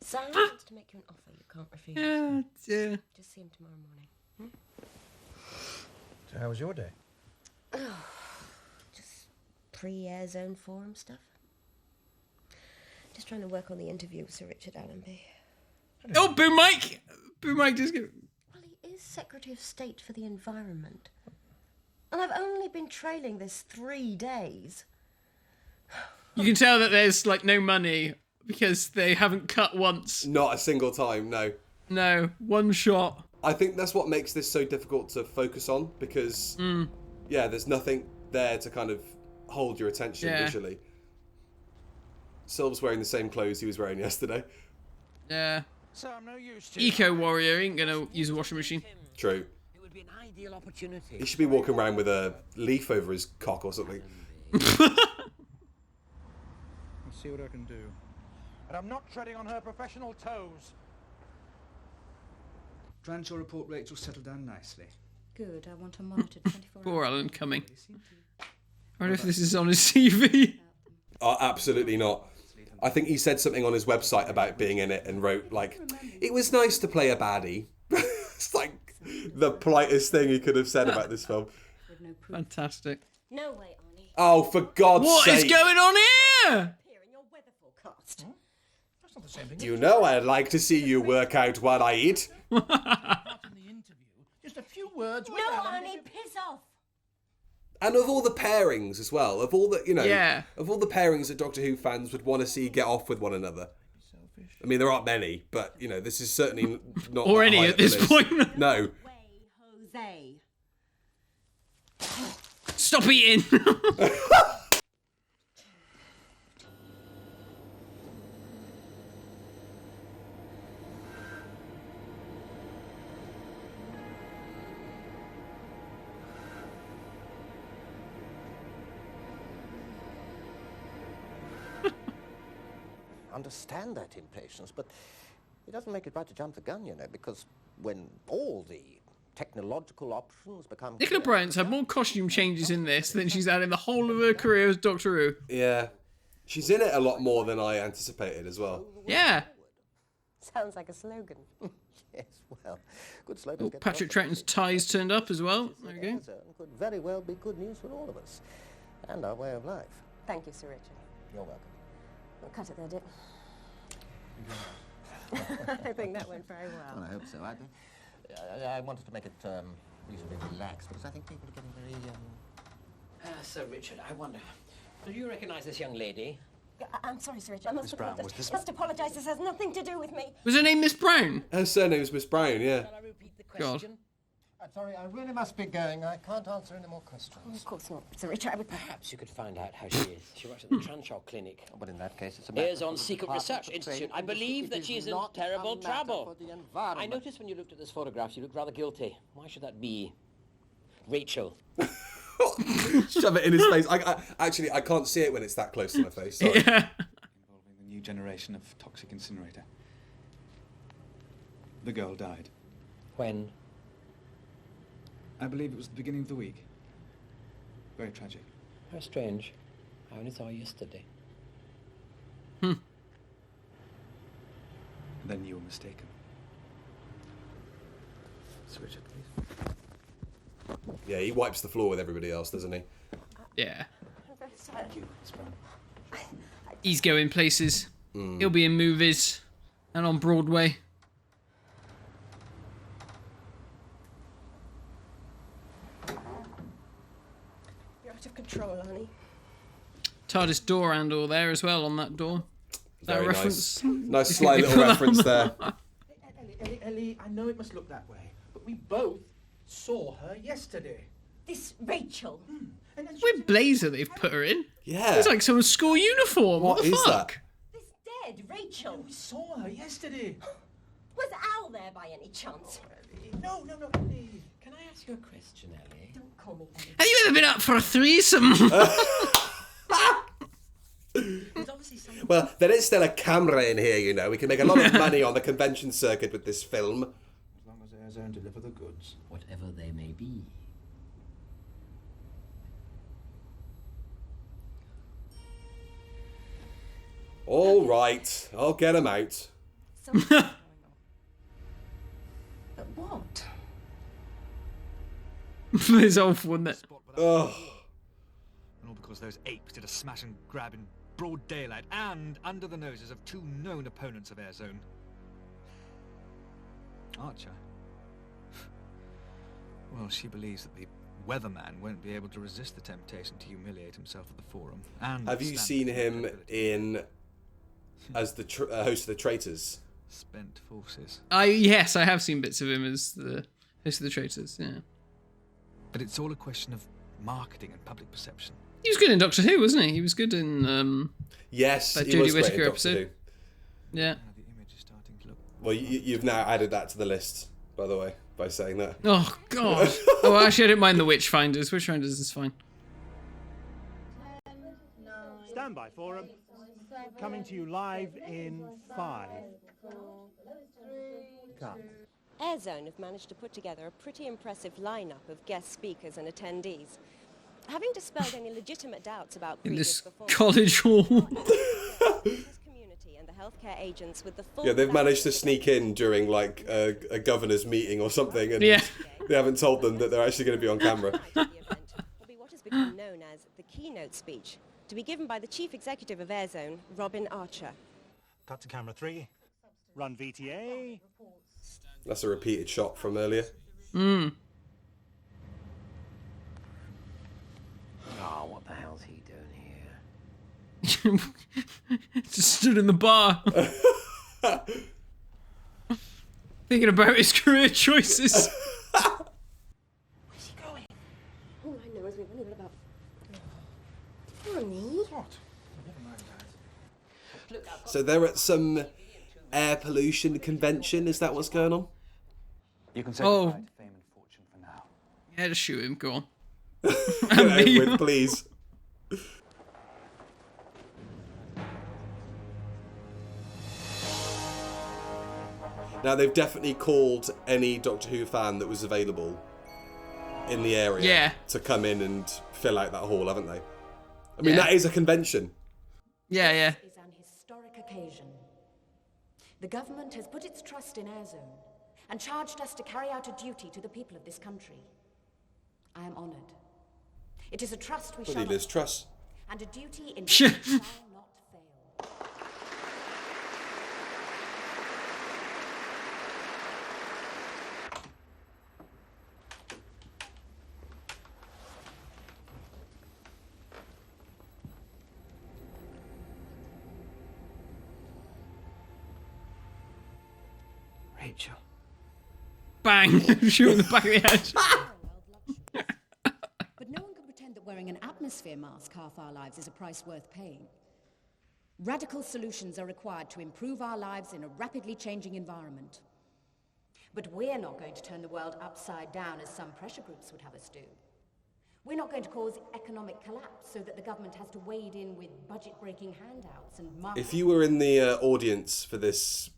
Sam wants to make you an offer you can't refuse. Yeah. Just see him tomorrow morning. So how was your day? Oh, just pre-Airzone forum stuff. Just trying to work on the interview with Sir Richard Allenby. Oh, Boom Mike! Boom Mike just go. Well, he is Secretary of State for the Environment. And I've only been trailing this 3 days. You can tell that there's like no money because they haven't cut once. Not a single time, no. No, one shot. I think that's what makes this so difficult to focus on because, there's nothing there to kind of hold your attention visually. Sylv's wearing the same clothes he was wearing yesterday. Yeah. So I'm no use to Eco warrior ain't gonna use a washing machine. True. It would be an ideal opportunity. He should be walking around with a leaf over his cock or something. Let's see what I can do. And I'm not treading on her professional toes. Dranshaw report Rachel settled down nicely. Good, I want to monitor 24 hours. Poor Alan coming. I wonder if this is on his CV. Oh, absolutely not. I think he said something on his website about being in it and wrote, like, it was nice to play a baddie. It's like the politest thing he could have said about this film. Fantastic. No way, Arnie. Oh, for God's sake. What is going on here? You know I'd like to see you work out what I eat. Just a few words. No, Arnie, piss off. And of all the pairings as well, of all the, you know, Yeah. of all the pairings that Doctor Who fans would want to see get off with one another. I mean, there aren't many, but, you know, this is certainly not Or that any high at up the this list. point. No. Jose. Stop eating. Understand that impatience, but it doesn't make it right to jump the gun, you know, because when all the technological options become... Nicola Bryant's had more costume changes in this than she's had in the whole of her career as Doctor Who. Yeah. She's in it a lot more than I anticipated as well. Yeah. Sounds like a slogan. Yes, well, good slogan. Oh, Patrick Troughton's tie's turned up as well. There we go. Could very well be good news for all of us and our way of life. Thank you, Sir Richard. You're welcome. We'll cut it there, Dick. I think that went very well. Well, I hope so. I wanted to make it reasonably relaxed because I think people are getting very... Sir Richard, I wonder, do you recognise this young lady? I'm sorry, Sir Richard. I must Brown, apologise. was this- Must apologise. This has nothing to do with me. Was her name Miss Brown? Her surname's Miss Brown, yeah. Shall I repeat the God. question? I'm sorry, I really must be going. I can't answer any more questions. Of course not, Sir Richard. I would... Perhaps you could find out how she is. She works at the Transhaw Clinic. But in that case, it's a matter Airzone for the Secret Department Research of Institute. Trade. I believe It that is she's in not terrible a matter trouble. for the environment. I noticed when you looked at those photographs, you looked rather guilty. Why should that be? Rachel. Shove it in his face. Actually, I can't see it when it's that close to my face. Sorry. Yeah. Involving the new generation of toxic incinerator. The girl died. When? I believe it was the beginning of the week. Very tragic. How strange. I only saw her yesterday. Then you were mistaken. Sir Richard, please. Yeah, he wipes the floor with everybody else, doesn't he? Yeah. Thank you, Miss Brown. He's going places. He'll be in movies and on Broadway. You're out of control, Arnie. TARDIS door handle there as well on that door. That Very reference. Nice sly little reference there. Ellie, I know it must look that way, but we both saw her yesterday. This Rachel. And then Weird blazer they've put her in. Yeah. It's like someone's school uniform. What the is fuck? This dead Rachel. we saw her yesterday. Was Al there by any chance? No, Ellie. Can I ask you a question, Ellie? Don't call me Ellie. Have you ever been up for a threesome? There's obviously something... Well, there is still a camera in here, you know. We can make a lot of money on the convention circuit with this film. As long as Airzone deliver the goods. Whatever they may be. All right, I'll get him out. Something's going on. But what? It's awful, wasn't it? Ugh. And all because those apes did a smash and grab in broad daylight and under the noses of two known opponents of Airzone. Archer. Well, she believes that the weatherman won't be able to resist the temptation to humiliate himself at the forum. And Have you seen him in as the host of the Traitors? Spent forces. Yes, I have seen bits of him as the host of the Traitors. Yeah. But it's all a question of marketing and public perception. He was good in Doctor Who, wasn't he? He was good in Yes, that he Jodie was great in Whittaker Doctor episode. Who. Yeah. The image is starting to look... Well, you've now added that to the list, by the way, by saying that. Oh God. Oh, actually, I don't mind the Witchfinders. Witchfinders is fine. Standby forum. Coming to you live in 5. Cut. Airzone have managed to put together a pretty impressive lineup of guest speakers and attendees. Having dispelled any legitimate doubts about In previous this performances, college hall. has healthcare agents with the full Yeah, they've managed to sneak in during like a governor's meeting or something, and Yeah. they haven't told them that they're actually going to be on camera. will be what has become known as the keynote speech, to be given by the chief executive of Airzone, Robin Archer. Cut to camera 3. Run VTA. That's a repeated shot from earlier. Oh, what the hell's he doing here? Just stood in the bar. Thinking about his career choices. Oh, I know, as we've only got about... Arnie? What? So they're at some air pollution convention. Is that what's going on? You can say Oh. goodbye to fame and fortune for now. Yeah, just shoot him. Go on. Get it over with, please. Now they've definitely called any Doctor Who fan that was available in the area to come in and fill out that hall, haven't they? I mean, that is a convention. Yeah, yeah. This is an historic occasion. The government has put its trust in Airzone and charged us to carry out a duty to the people of this country. I am honoured. It is a trust we shall Bloody Liz Truss. and a duty in which we shall not fail. Rachel. Bang! Shoot in the back of the head. But no one can pretend that wearing an atmosphere mask half our lives is a price worth paying. Radical solutions are required to improve our lives in a rapidly changing environment. But we're not going to turn the world upside down as some pressure groups would have us do. We're not going to cause economic collapse so that the government has to wade in with budget-breaking handouts and If you were in the audience for this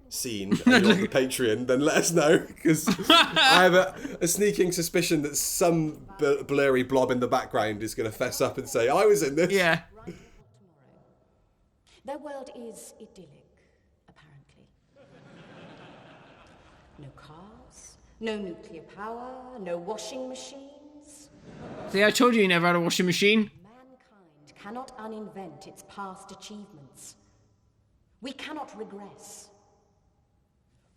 scene and you're on the Patreon, then let us know, because I have a sneaking suspicion that some blurry blob in the background is going to fess up and say, I was in this. Yeah. Their world is idyllic, apparently. No cars, no nuclear power, no washing machines. See, I told you never had a washing machine. Mankind cannot uninvent its past achievements. We cannot regress.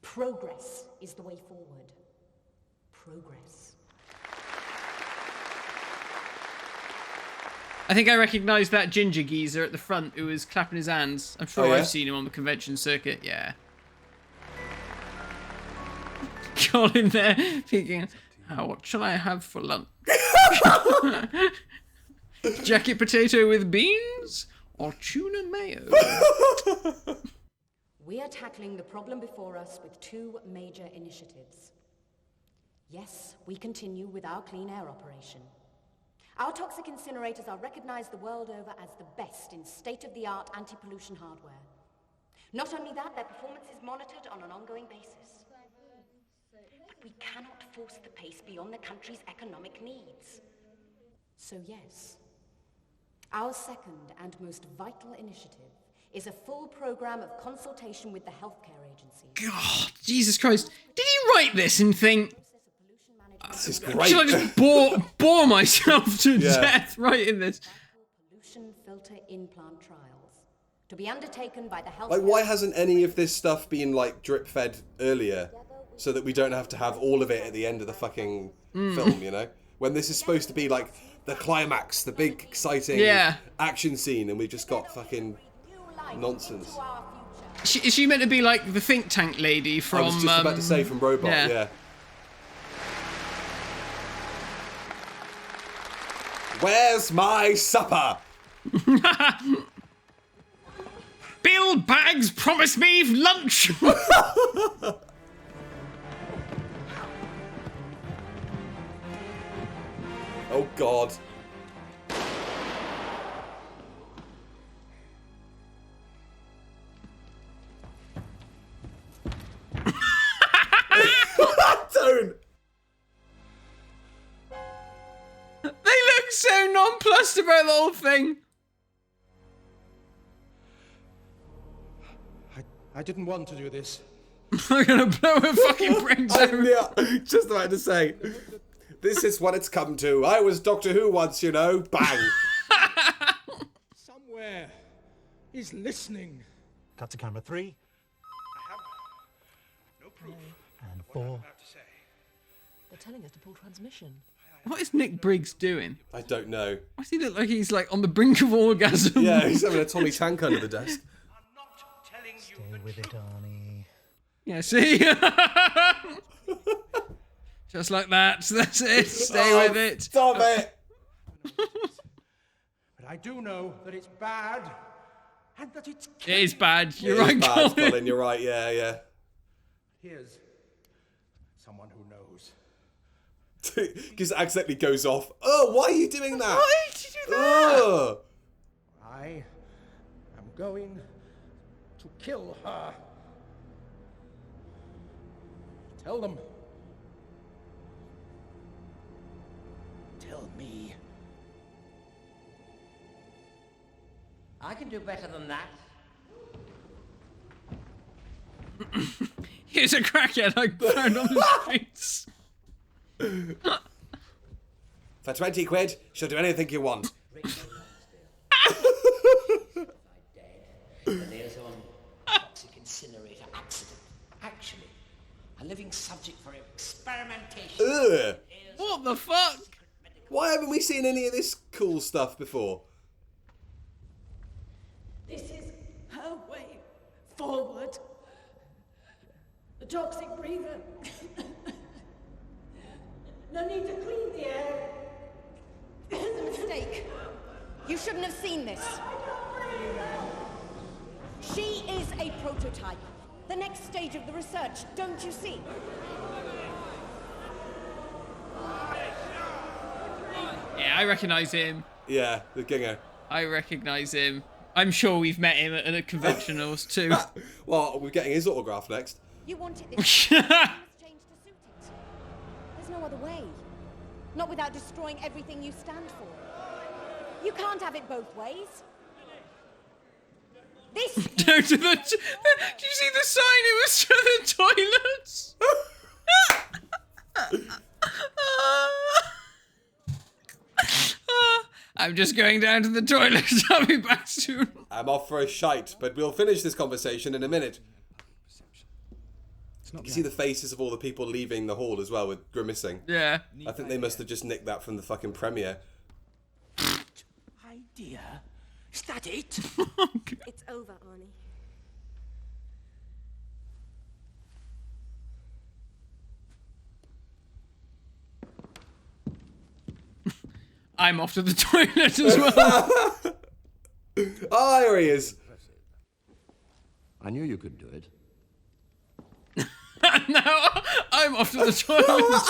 Progress is the way forward. Progress. I think I recognised that ginger geezer at the front who was clapping his hands. I'm sure Oh, yeah? I've seen him on the convention circuit, yeah. Colin there thinking, oh, what shall I have for lunch? Jacket potato with beans or tuna mayo? We are tackling the problem before us with two major initiatives. Yes, we continue with our clean air operation. Our toxic incinerators are recognized the world over as the best in state-of-the-art anti-pollution hardware. Not only that, their performance is monitored on an ongoing basis. But we cannot force the pace beyond the country's economic needs. So yes, our second and most vital initiative is a full program of consultation with the healthcare agencies. God, Jesus Christ. Did he write this and think, this is great. should I just bore myself to death writing this? Pollution filter implant trials to be undertaken by the health. Like, why hasn't any of this stuff been like drip fed earlier, so that we don't have to have all of it at the end of the fucking film? You know, when this is supposed to be like the climax, the big exciting action scene, and we just got fucking nonsense. Is she meant to be like the think tank lady from? I was just about to say from Robot. Yeah. Where's my supper? Bill Baggs promised me lunch. Oh God. Don't. They look so nonplussed about the whole thing. I didn't want to do this. I'm gonna blow her fucking brains out. Yeah, just about to say, this is what it's come to. I was Doctor Who once, you know. Bang. Somewhere is listening. Cut to camera 3. I have no proof. And 4. They're telling us to pull transmission. What is Nick Briggs doing? I don't know. Why does he look like he's like on the brink of orgasm? Yeah, he's having a Tommy Tank under the desk. Stay with it, Arnie. Yeah, see? Just like that. That's it. Stay with it. Stop it. But I do know that it's bad and that it's It is bad. You're It is right, bad, Colin. Colin. You're right. Yeah. Here's someone who knows. Just accidentally goes off. Oh, why are you doing that? Why did you do that? Oh. I am going to kill her. Tell them. Tell me. I can do better than that. Here's a crackhead I found on the streets. For 20 quid, she'll do anything you want. The Airzone toxic incinerator accident. Actually, a living subject for experimentation. Ugh. What the fuck? Why haven't we seen any of this cool stuff before? This is her way forward. The toxic breather. No need to clean the air. It's a mistake. You shouldn't have seen this. She is a prototype. The next stage of the research, don't you see? Yeah, I recognise him. Yeah, the Ginger. I recognise him. I'm sure we've met him at a convention or two. Well, we're getting his autograph next. You want it this way. You must change to suit it. There's no other way. Not without destroying everything you stand for. You can't have it both ways. This. Go to the. Did you see the sign? It was to the toilets. I'm just going down to the toilet. I'll be back soon. I'm off for a shite, but we'll finish this conversation in a minute. You see the faces of all the people leaving the hall as well with grimacing. Yeah. I think they must have just nicked that from the fucking premiere. Idea? Is that it? It's over, Arnie. I'm off to the toilet as well. Oh, here he is. I knew you could do it. Now I'm off to the toilet.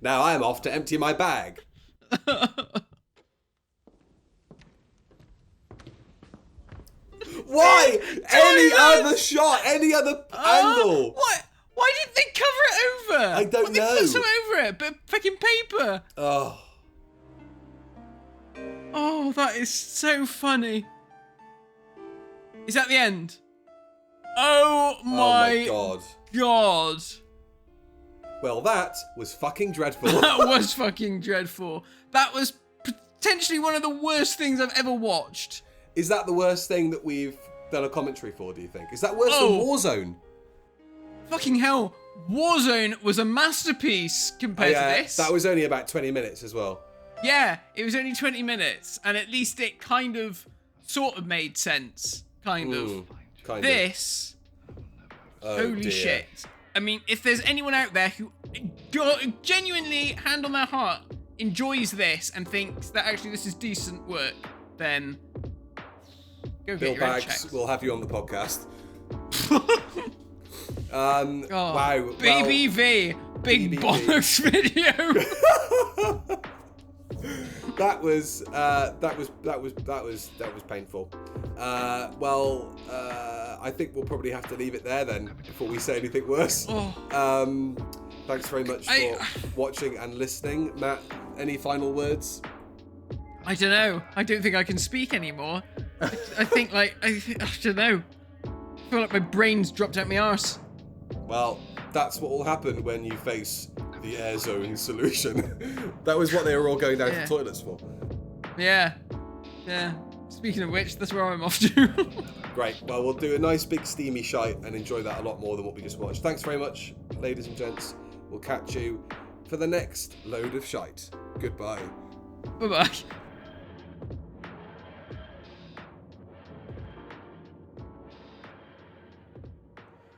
Now I'm off to empty my bag. Why? Any other shot? Any other angle? What? Why didn't they cover it over? I don't They know. put some over it, but fucking paper. Oh. Oh, that is so funny. Is that the end? Oh my god. Well, that was fucking dreadful. That was fucking dreadful. That was potentially one of the worst things I've ever watched. Is that the worst thing that we've done a commentary for, do you think? Is that worse than Warzone? Fucking hell. Warzone was a masterpiece compared to this. That was only about 20 minutes as well. Yeah, it was only 20 minutes, and at least it kind of, sort of made sense. Kind of. This, holy dear. shit. I mean, if there's anyone out there who genuinely, hand on their heart, enjoys this and thinks that actually this is decent work, then go Bill get your own Bags, checks. we'll have you on the podcast. Wow. Baby V, big BBV. bollocks video. That was painful. I think we'll probably have to leave it there then before we say anything worse. Thanks very much for watching and listening. Matt, any final words? I don't know. I don't think I can speak anymore. I think, like, I don't know. I feel like my brain's dropped out my arse. Well, that's what will happen when you face the Airzone Solution. That was what they were all going down to the toilets for. Yeah. Yeah. Speaking of which, that's where I'm off to. Great. Well, we'll do a nice big steamy shite and enjoy that a lot more than what we just watched. Thanks very much, ladies and gents. We'll catch you for the next load of shite. Goodbye. Bye-bye.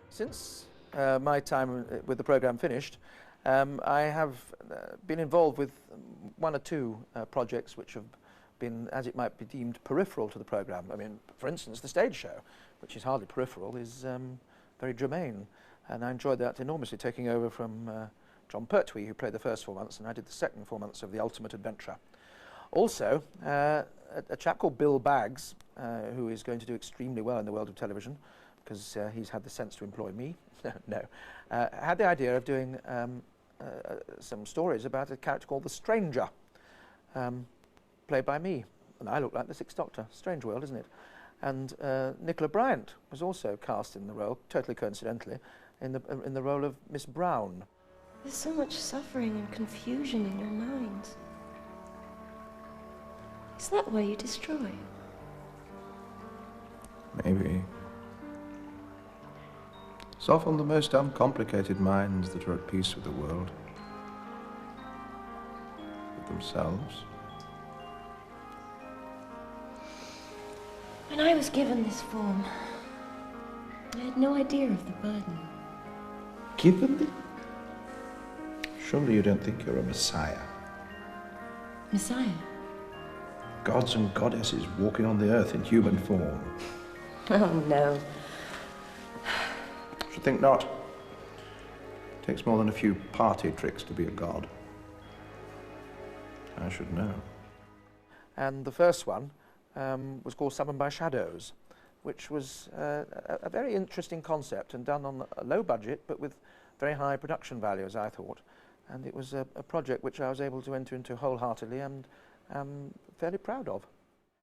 Since my time with the programme finished, I have been involved with one or two projects which have been, as it might be deemed, peripheral to the programme. I mean, for instance, the stage show, which is hardly peripheral, is very germane. And I enjoyed that enormously, taking over from Jon Pertwee, who played the first 4 months, and I did the second 4 months of The Ultimate Adventurer. Also, a chap called Bill Baggs, who is going to do extremely well in the world of television, because he's had the sense to employ me, had the idea of doing some stories about a character called the Stranger, played by me. And I look like the Sixth Doctor. Strange world, isn't it? And Nicola Bryant was also cast in the role, totally coincidentally, in the role of Miss Brown. There's so much suffering and confusion in your minds. Is that why you destroy? Maybe. It's often the most uncomplicated minds that are at peace with the world. With themselves. When I was given this form, I had no idea of the burden. Given it? Surely you don't think you're a messiah? Messiah? Gods and goddesses walking on the earth in human form. Oh, no. Should think not. It takes more than a few party tricks to be a god. I should know. And the first one was called Summoned by Shadows, which was a very interesting concept and done on a low budget but with very high production values, I thought. And it was a project which I was able to enter into wholeheartedly and am fairly proud of.